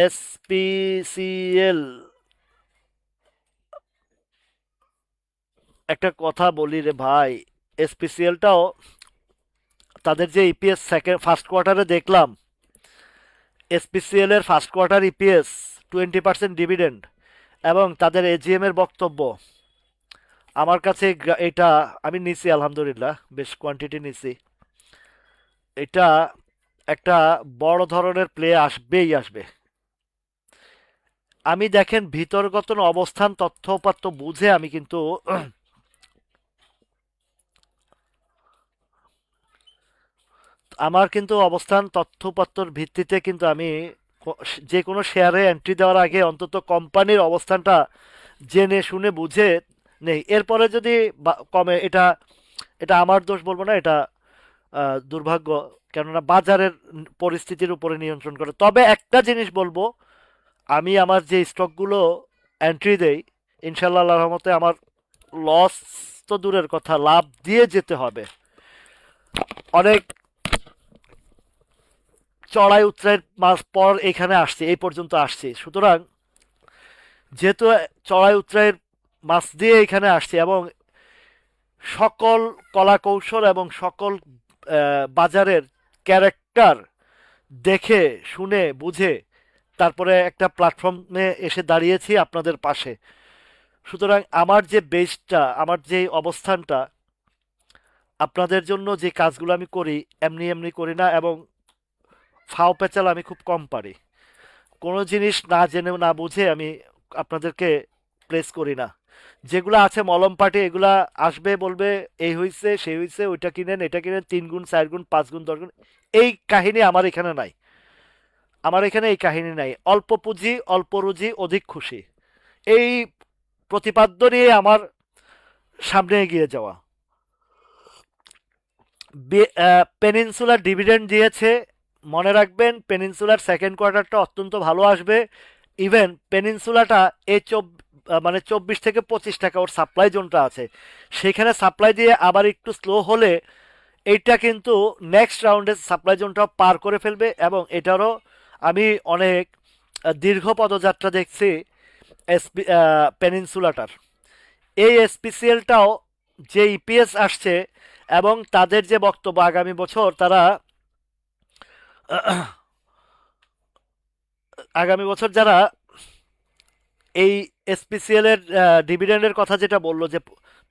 এসপিসিএল, একটা কথা বলি রে ভাই, এসপিসিএলটাও তাদের যে ইপিএস সেকেন্ড ফার্স্ট কোয়ার্টারে দেখলাম, এসপিসিএল এর ফার্স্ট কোয়ার্টার ইপিএস 20% ডিভিডেন্ড, এবং তাদের এজিএম এর বক্তব্য আমার কাছে এটা আমি নিছি আলহামদুলিল্লাহ, বেশ কোয়ান্টিটি নিছি। এটা একটা বড় ধরনের প্লে আসবেই আসবে। আমি দেখেন ভিতরগত অবস্থান তথ্যপাত্য বুঝে আমি কিন্তু আমার কিন্তু অবস্থান তথ্যপত্রের ভিত্তিতে কিন্তু আমি যে কোনো শেয়ারে এন্ট্রি দেওয়ার আগে অন্তত কোম্পানির অবস্থানটা জেনে শুনে বুঝে নেই। এরপরে যদি কমে, এটা এটা আমার দোষ বলবো না, এটা দুর্ভাগ্য, কেননা বাজারের পরিস্থিতির উপরে নিয়ন্ত্রণ করে। তবে একটা জিনিস বলবো, আমি আমার যে স্টকগুলো এন্ট্রি দেই, ইনশাল্লাহ আল্লাহর রহমতে আমার লস তো দূরের কথা, লাভ দিয়ে যেতে হবে। অনেক চড়াই উতরাইয়ের মাস পর এখানে আসছি, এই পর্যন্ত আসছি। সুতরাং যেহেতু চড়াই উতরাইয়ের মাস দিয়ে এখানে আসছি, এবং সকল কলা কৌশল এবং সকল বাজারের ক্যারেক্টার দেখে শুনে বুঝে তারপরে একটা প্ল্যাটফর্মে এসে দাঁড়িয়েছি আপনাদের পাশে। সুতরাং আমার যে বেসটা, আমার যে অবস্থানটা, আপনাদের জন্য যে কাজগুলো আমি করি এমনি এমনি করি না, এবং ফাও পেঁচাল আমি খুব কম পারি। কোনো জিনিস না জেনে না বুঝে আমি আপনাদেরকে প্লেস করি না। যেগুলো আছে মলম পার্টি, এগুলা আসবে বলবে এই হইছে সেই হইছে, ওইটা কিনেন এটা কিনেন, 3 গুণ 4 গুণ 5 গুণ 10 গুণ, এই কাহিনী আমার এখানে নাই। আমার এখানে এই কাহিনী নাই। অল্প পুঁজি অল্প রুজি অধিক খুশি, এই প্রতিপাদ্য নিয়ে আমার সামনে এগিয়ে যাওয়া। পেনিনসুলার ডিভিডেন্ড দিয়েছে, মনে রাখবেন পেনিনসুলার সেকেন্ড কোয়ার্টারটা অত্যন্ত ভালো আসবে। ইভেন পেনিনসুলাটা এই মানে 24 থেকে 25 টাকা ওর সাপ্লাই জোনটা আছে, সেখানে সাপ্লাই দিয়ে আবার একটু স্লো হলে এইটা কিন্তু নেক্সট রাউন্ডে সাপ্লাই জোনটা পার করে ফেলবে, এবং এটারও আমি অনেক দীর্ঘ পদযাত্রা দেখছি এসপি পেনিনসুলাটার। এই এসপিসিএলটাও যে ইপিএস আসছে এবং তাদের যে বক্তব্য আগামী বছর তারা আগামী বছর যারা এই এসপিসিএল এর ডিভিডেন্ডের কথা যেটা বললো যে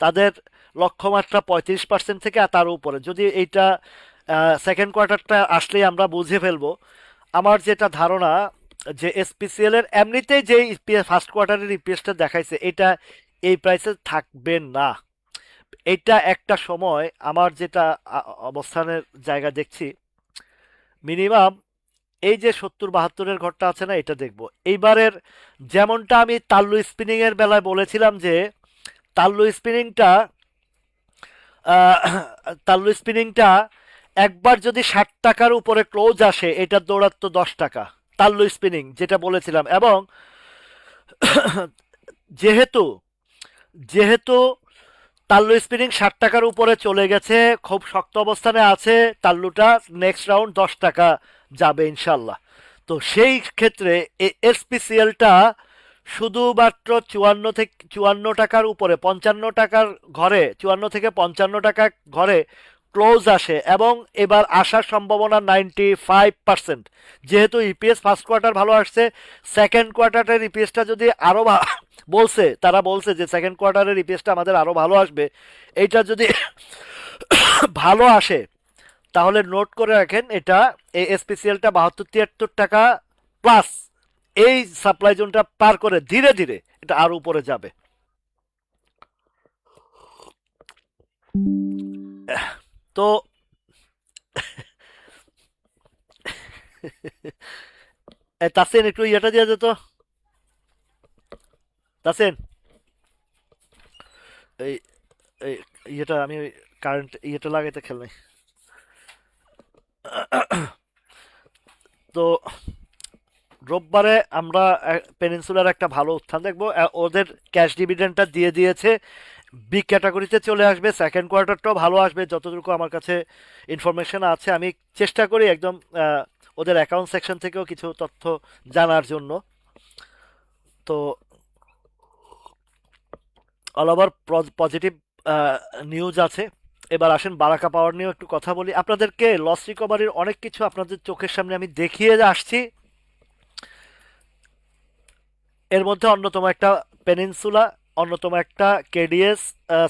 তাদের লক্ষ্যমাত্রা 35% থেকে তার উপরে, যদি এইটা সেকেন্ড কোয়ার্টারটা আসলেই আমরা বুঝে ফেলবো। আমার যেটা ধারণা যে এসপিসিএল এর এমনিতেই যে ফার্স্ট কোয়ার্টারের ইপিএসটা দেখাইছে এটা এই প্রাইসে থাকবে না। এটা একটা সময় আমার যেটা অবস্থানের জায়গা দেখছি, মিনিমাম এই যে 70-72-এর ঘরটা আছে না, এটা দেখবো এইবারের। যেমনটা আমি তাল্লু স্পিনিং এর বেলায় বলেছিলাম যে তাল্লু স্পিনিংটা আহ, তাল্লু স্পিনিংটা একবার যদি 60 টাকার উপরে ক্লোজ আসে এটা দৌড়াতো 10 টাকা। তাল্লু স্পিনিং যেটা বলেছিলাম, এবং যেহেতু যেহেতু তাল্লু স্পিনিং 60 টাকার উপরে চলে গেছে, খুব শক্ত অবস্থানে আছে তাল্লুটা, নেক্সট রাউন্ড 10 টাকা যাবে ইনশাল্লাহ। তো সেই ক্ষেত্রে এসপিসিএলটা শুধুমাত্র 54 থেকে 54 টাকার উপরে, 55 টাকার ঘরে, 54 থেকে 55 টাকা ঘরে ক্লোজ আসে, এবং এবার আসার সম্ভাবনা 95%। যেহেতু ইপিএস ফার্স্ট কোয়ার্টার ভালো আসছে, সেকেন্ড কোয়ার্টারের ইপিএসটা যদি আরো বলছে, তারা বলছে যে সেকেন্ড কোয়ার্টারের ইপিএসটা আমাদের আরো ভালো আসবে, এইটা যদি ভালো আসে তাহলে নোট করে রাখেন এটা, এই এসপিসিএলটা 72-73 টাকা প্লাস এই সাপ্লাই জোনটা পার করে ধীরে ধীরে এটা আরো উপরে যাবে। তো তাসিন একটু ইয়েটা দিয়ে যেত, তাসিন এই এই ইয়েটা আমি কারেন্ট ইয়েটা লাগাইতে খেল নাই। তো রোববারে আমরা পেনিনসুলার একটা ভালো উত্থান দেখবো। ওদের ক্যাশ ডিভিডেন্ডটা দিয়ে দিয়েছে, বি ক্যাটাগরিতে চলে আসবে, সেকেন্ড কোয়ার্টারটাও ভালো আসবে যতটুকু আমার কাছে ইনফরমেশন আছে। আমি চেষ্টা করি একদম ওদের অ্যাকাউন্ট সেকশন থেকেও কিছু তথ্য জানার জন্য। তো অল ওভার পজিটিভ নিউজ আছে। এবার আসেন বারাকা পাওয়ার নিয়েও একটু কথা বলি। আপনাদেরকে লস রিকভারির অনেক কিছু আপনাদের চোখের সামনে আমি দেখিয়ে আসছি। এর মধ্যে অন্যতম একটা পেনিনসুলা, অন্যতম একটা কেডিএস,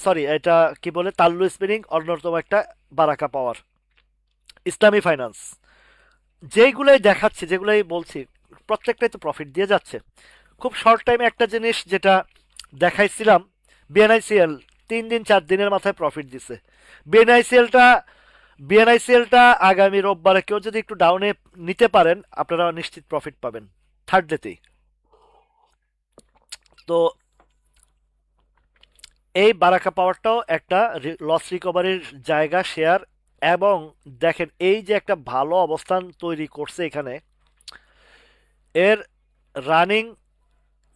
সরি এটা কি বলে, তাল্লু স্পিনিং, অন্যতম একটা বারাকা পাওয়ার, ইসলামী ফাইন্যান্স, যেইগুলোই দেখাচ্ছি, যেগুলোই বলছি, প্রত্যেকটাই তো প্রফিট দিয়ে যাচ্ছে। খুব শর্ট টাইমে একটা জিনিস যেটা দেখাইছিলাম, বিএনআইসিএল 3 দিন 4 দিনের মাথায় প্রফিট দিছে। বিএনআইসিএলটা বিএনআইসিএলটা আগামী রোববারে কেউ যদি একটু ডাউনে নিতে পারেন আপনারা নিশ্চিত প্রফিট পাবেন থার্ড ডেতেই। তো এই বারাকা পাওয়ারটাও একটা লস রিকভারির জায়গা, শেয়ার। এবং দেখেন এই যে একটা ভালো অবস্থান তৈরি করছে এখানে, এর রানিং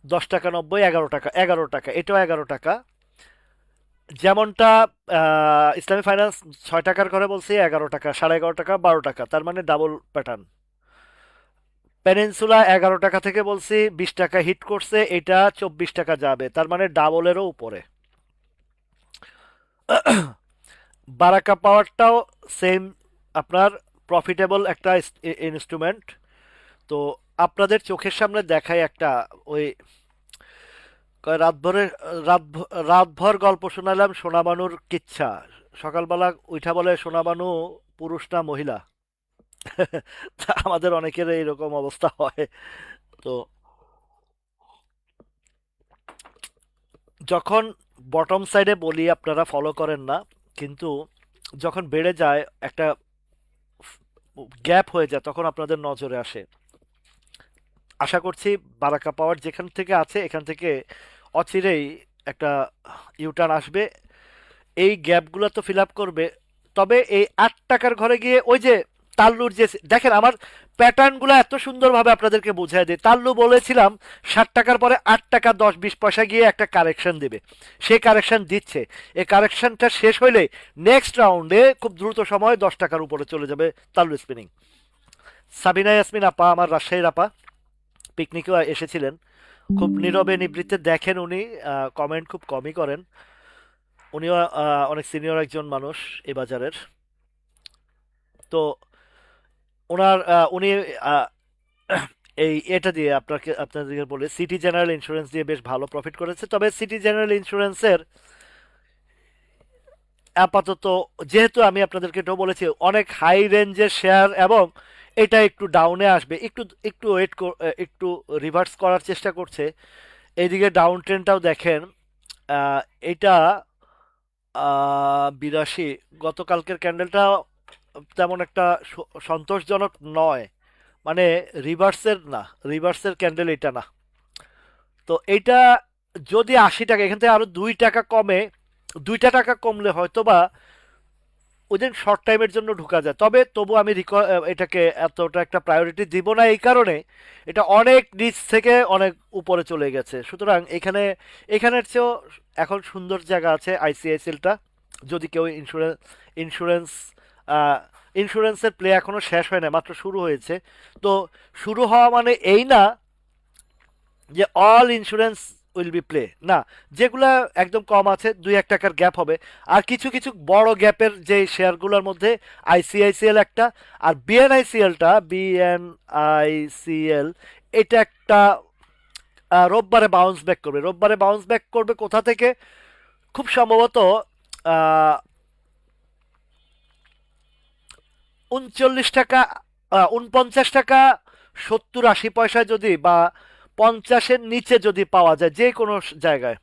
10 টাকা 90, 11 টাকা, 11 টাকা, এটাও 11 টাকা। যেমনটা ইসলামী ফাইন্যান্স 6 টাকার ঘরে বলছি, 11 টাকা, 11.5 টাকা, 12 টাকা, তার মানে ডাবল প্যাটার্ন। পেনিনসুলা 11 টাকা থেকে বলছি 20 টাকা হিট করছে, এটা 24 টাকা যাবে, তার মানে ডাবলেরও উপরে। বারাকা পাওয়ারটাও সেম, আপনার প্রফিটেবল একটা ইনস্ট্রুমেন্ট। তো আপনাদের চোখের সামনে দেখায় একটা, ওই কয় রাতভর গল্প শোনালাম সোনাবানুর কিচ্ছা, সকালবেলা উঠা বলে সোনাবানু পুরুষ না মহিলা। তা আমাদের অনেকের এইরকম অবস্থা হয়। তো যখন বটম সাইডে বলি আপনারা ফলো করেন না, কিন্তু যখন বেড়ে যায় একটা গ্যাপ হয়ে যায় তখন আপনাদের নজরে আসে। আশা করছি বারাকা পাওয়ার যেখান থেকে আছে এখান থেকে অচিরেই একটা ইউটার্ন আসবে, এই গ্যাপগুলো তো ফিল আপ করবে। তবে এই 8 টাকার ঘরে গিয়ে ওই যে তাল্লুর যে, দেখেন আমার প্যাটার্নগুলো এত সুন্দরভাবে আপনাদেরকে বুঝাই দিই। তাল্লু বলেছিলাম 60 টাকার পরে 8 টাকা 10-20 পয়সা গিয়ে একটা কারেকশন দেবে, সেই কারেকশন দিচ্ছে। এই কারেকশনটা শেষ হইলে নেক্সট রাউন্ডে খুব দ্রুত সময় 10 টাকার উপরে চলে যাবে তাল্লু স্পিনিং। সাবিনা ইয়াসমিন আপা, আমার রাজশাহীর আপা, পিকনিকেও এসেছিলেন, খুব নীরবে নিবৃত্তে দেখেন উনি, কমেন্ট খুব কমই করেন। উনিও অনেক সিনিয়র একজন মানুষ এই বাজারের। তো উনি আহ, এটা দিয়ে আপনাদেরকে বলে সিটি জেনারেল ইন্স্যুরেন্স দিয়ে বেশ ভালো প্রফিট করেছে, তবে সিটি জেনারেল ইন্স্যুরেন্সের আপাতত, যেহেতু আমি আপনাদেরকে এটাও বলেছি অনেক হাই রেঞ্জের শেয়ার এবং এটা একটু ডাউনে আসবে, একটু একটু একটু রিভার্স করার চেষ্টা করছে। এইদিকে ডাউন ট্রেন্ডটাও দেখেন, আহ, এটা 82, গতকালকের ক্যান্ডেলটা তেমন একটা সন্তোষজনক নয়, মানে রিভার্সের না, রিভার্সের ক্যান্ডেল এটা না। তো এইটা যদি 80 টাকা, এখান থেকে আরো 2 টাকা কমে, 2টা টাকা কমলে হয়তো বা ওইদিন শর্ট টাইমের জন্য ঢুকা যায়, তবে তবু আমি এটাকে এতটা একটা প্রায়োরিটি দিব না, এই কারণে এটা অনেক নিচ থেকে অনেক উপরে চলে গেছে। সুতরাং এখানের চেয়েও এখন সুন্দর জায়গা আছে আইসিআইসিএলটা, যদি কেউ ইন্স্যুরেন্স ইন্স্যুরেন্সের প্লে এখনো শেষ হয় না, মাত্র শুরু হয়েছে। তো শুরু হওয়া মানে এই না যে all insurance will be play, না, যেগুলা একদম কম আছে 2-1 টাকার গ্যাপ হবে। আর কিছু কিছু বড় গ্যাপের যে শেয়ারগুলোর মধ্যে আইসিআইসিএল একটা, আর বিএনআইসিএল এটা একটা রোববারে বাউন্স ব্যাক করবে। রোববারে বাউন্স ব্যাক করবে কোথা থেকে? খুব সম্ভবত 39 টাকা, 49 টাকা 70-80 পয়সায় যদি, বা 50-এর নিচে যদি পাওয়া যায় যে কোনো জায়গায়।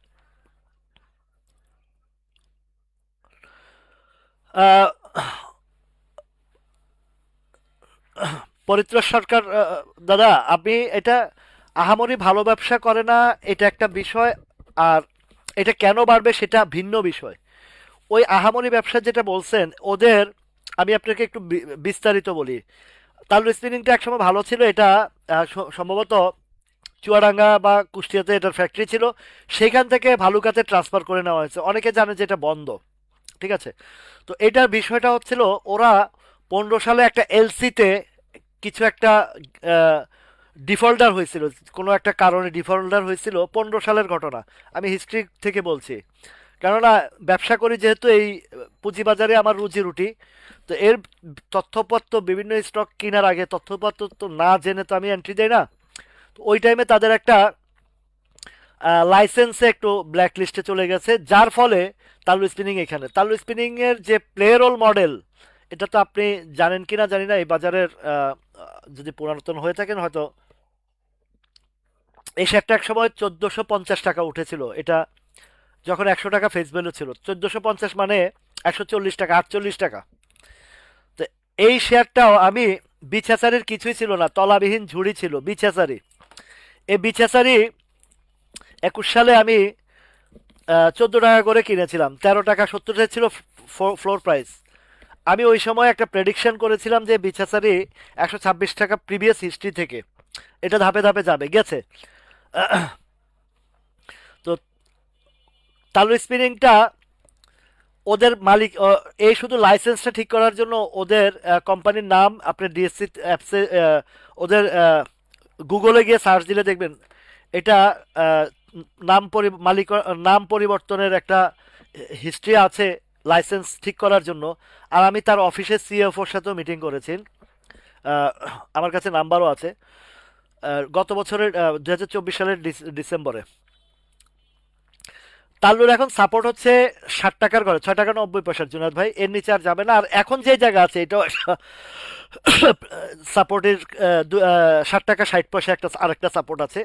আহ, পরিত্রাস সরকার, দাদা আপনি এটা আহামরি ভালো ব্যবসা করে না, এটা একটা বিষয়। আর এটা কেন বাড়বে সেটা ভিন্ন বিষয়। ওই আহামরি ব্যবসা যেটা বলছেন ওদের, আমি আপনাকে একটু বিস্তারিত বলি। তালুর স্পিনিংটা একসময় ভালো ছিল, এটা সম্ভবত চুয়াডাঙ্গা বা কুষ্টিয়াতে এটার ফ্যাক্টরি ছিল, সেখান থেকে ভালুকাতে ট্রান্সফার করে নেওয়া হয়েছে। অনেকে জানে যে এটা বন্ধ, ঠিক আছে। তো এটার বিষয়টা হচ্ছিল, ওরা 15 সালে একটা এলসিতে কিছু একটা ডিফল্টার হয়েছিল, কোনো একটা কারণে ডিফল্টার হয়েছিল, 15 সালের ঘটনা, আমি হিস্ট্রি থেকে বলছি। কেননা ব্যবসা করি যেহেতু, এই পুঁজিবাজারে আমার রুজি রুটি, তো এর তথ্যপত্র, বিভিন্ন স্টক কেনার আগে তথ্যপত্র তো না জেনে তো আমি এন্ট্রি দেই না। তো ওই টাইমে তাদের একটা লাইসেন্সে একটু ব্ল্যাক লিস্টে চলে গেছে, যার ফলে তালু স্পিনিং, এখানে তালু স্পিনিং এর যে প্লেরোল মডেল, এটা তো আপনি জানেন কিনা জানি না, এই বাজারের যদি পুরাতন হয়ে থাকেন হয়তো, এই শেয়ারটা এক সময় 1450 টাকা উঠেছিল, এটা যখন 100 টাকা ফেস ভ্যালু ছিল। 1450 মানে 140 টাকা, 48 টাকা। তো এই শেয়ারটাও আমি, বিছাচারির কিছুই ছিল না, তলাবিহীন ঝুড়ি ছিল বিছাচারি। এই বিছাচারি 21 সালে আমি 14 টাকা করে কিনেছিলাম, 13 টাকা 70 ছিল ফ্লোর প্রাইস। আমি ওই সময় একটা প্রেডিকশন করেছিলাম যে বিছাচারি 126 টাকা প্রিভিয়াস হিস্ট্রি থেকে এটা ধাপে ধাপে যাবে, গেছে। তো তালু স্পিনিংটা ওদের মালিক, এই শুধু লাইসেন্সটা ঠিক করার জন্য ওদের কোম্পানির নাম আপনি ডিএসসি অ্যাপসে, ওদের গুগলে গিয়ে সার্চ দিলে দেখবেন এটা আহ, মালিক নাম পরিবর্তনের একটা হিস্ট্রি আছে লাইসেন্স ঠিক করার জন্য। আর আমি তার অফিসের সিএফওর সাথেও মিটিং করেছি, আহ, আমার কাছে নাম্বারও আছে। গত বছরের 2024 সালের ডিসেম্বরে। তাল্লুর এখন সাপোর্ট হচ্ছে 60 টাকার ঘরে, 6 টাকা 90 পয়সার, জুনাদ ভাই এর নিচে আর যাবে না। আর এখন যে জায়গা আছে এটাও সাপোর্টের, 60 টাকা 60 পয়সা একটা আরেকটা সাপোর্ট আছে।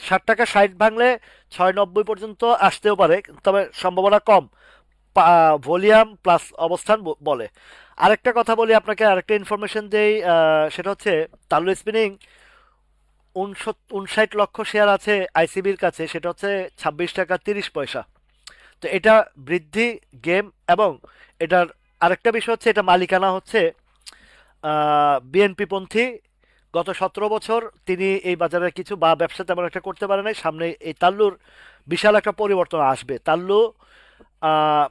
60 টাকা 60 ভাঙলে 690 পর্যন্ত আসতেও পারে, তবে সম্ভাবনা কম, ভলিউম প্লাস অবস্থান বলে। আরেকটা কথা বলি আপনাকে, আরেকটা ইনফরমেশন দেই, সেটা হচ্ছে তাল্লু স্পিনিং 59 লক্ষ শেয়ার আছে আইসিবির কাছে, সেটা হচ্ছে 26 টাকা 30 পয়সা। তো এটা বৃদ্ধি গেম, এবং এটার আরেকটা বিষয় হচ্ছে এটা মালিকানা হচ্ছে বিএনপি পন্থী। গত 17 বছর তিনি এই বাজারে কিছু বা ব্যবসা তেমন একটা করতে পারে নাই, সামনে এই তাল্লুর বিশাল একটা পরিবর্তন আসবে। তাল্লু, আহ,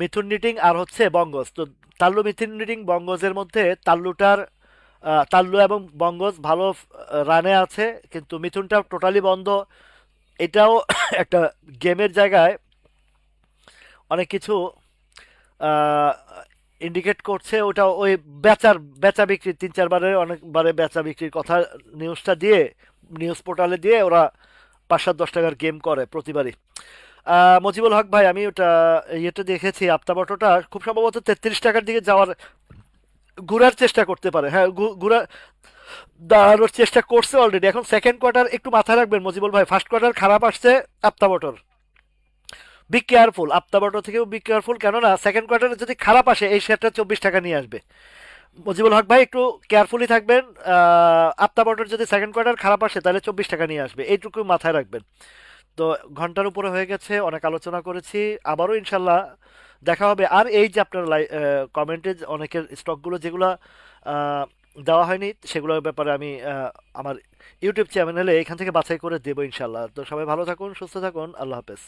মিথুন নিটিং আর হচ্ছে বঙ্গজ, তো তাল্লু মিথুন নিটিং বঙ্গজের মধ্যে তাল্লু এবং বঙ্গজ ভালো রানে আছে, কিন্তু মিথুনটা টোটালি বন্ধ। এটাও একটা গেমের জায়গায় অনেক কিছু ইন্ডিকেট করছে ওটা ওই বেচার বেচা বিক্রি 3-4 বারে অনেকবারে বেচা বিক্রির কথা নিউজটা দিয়ে নিউজ পোর্টালে দিয়ে ওরা 5-7-10 টাকার গেম করে প্রতিবারই। মজিবুল হক ভাই, আমি ওটা ইয়েটা দেখেছি আপ্তাবটটা খুব সম্ভবত 33 টাকার দিকে যাওয়ার ঘোরার চেষ্টা করতে পারে। হ্যাঁ, ঘুরা দাঁড়ানোর চেষ্টা করছে অলরেডি। এখন সেকেন্ড কোয়ার্টার একটু মাথায় রাখবেন মজিবুল ভাই, ফার্স্ট কোয়ার্টার খারাপ আসছে আপ্তাবটর। বি কেয়ারফুল, আপ্তাবটর থেকেও বি কেয়ারফুল, কেননা সেকেন্ড কোয়ার্টারে যদি খারাপ আসে এই শেয়ারটা 24 টাকা নিয়ে আসবে। মজিবুল হক ভাই একটু কেয়ারফুলি থাকবেন। আপ্তাবটর যদি সেকেন্ড কোয়ার্টার খারাপ আসে তাহলে 24 টাকা নিয়ে আসবে, এইটুকু মাথায় রাখবেন। তো ঘন্টার উপরে হয়ে গেছে, অনেক আলোচনা করেছি। আবারও ইনশাল্লাহ দেখা হবে। আর এই যে আপনার কমেন্টে অনেকের স্টকগুলো যেগুলো আহ, দেওয়া হয়নি সেগুলোর ব্যাপারে আমি আমার ইউটিউব চ্যানেলে এখান থেকে বাছাই করে দেবো ইনশাল্লাহ। তো সবাই ভালো থাকুন, সুস্থ থাকুন, আল্লাহ হাফেজ।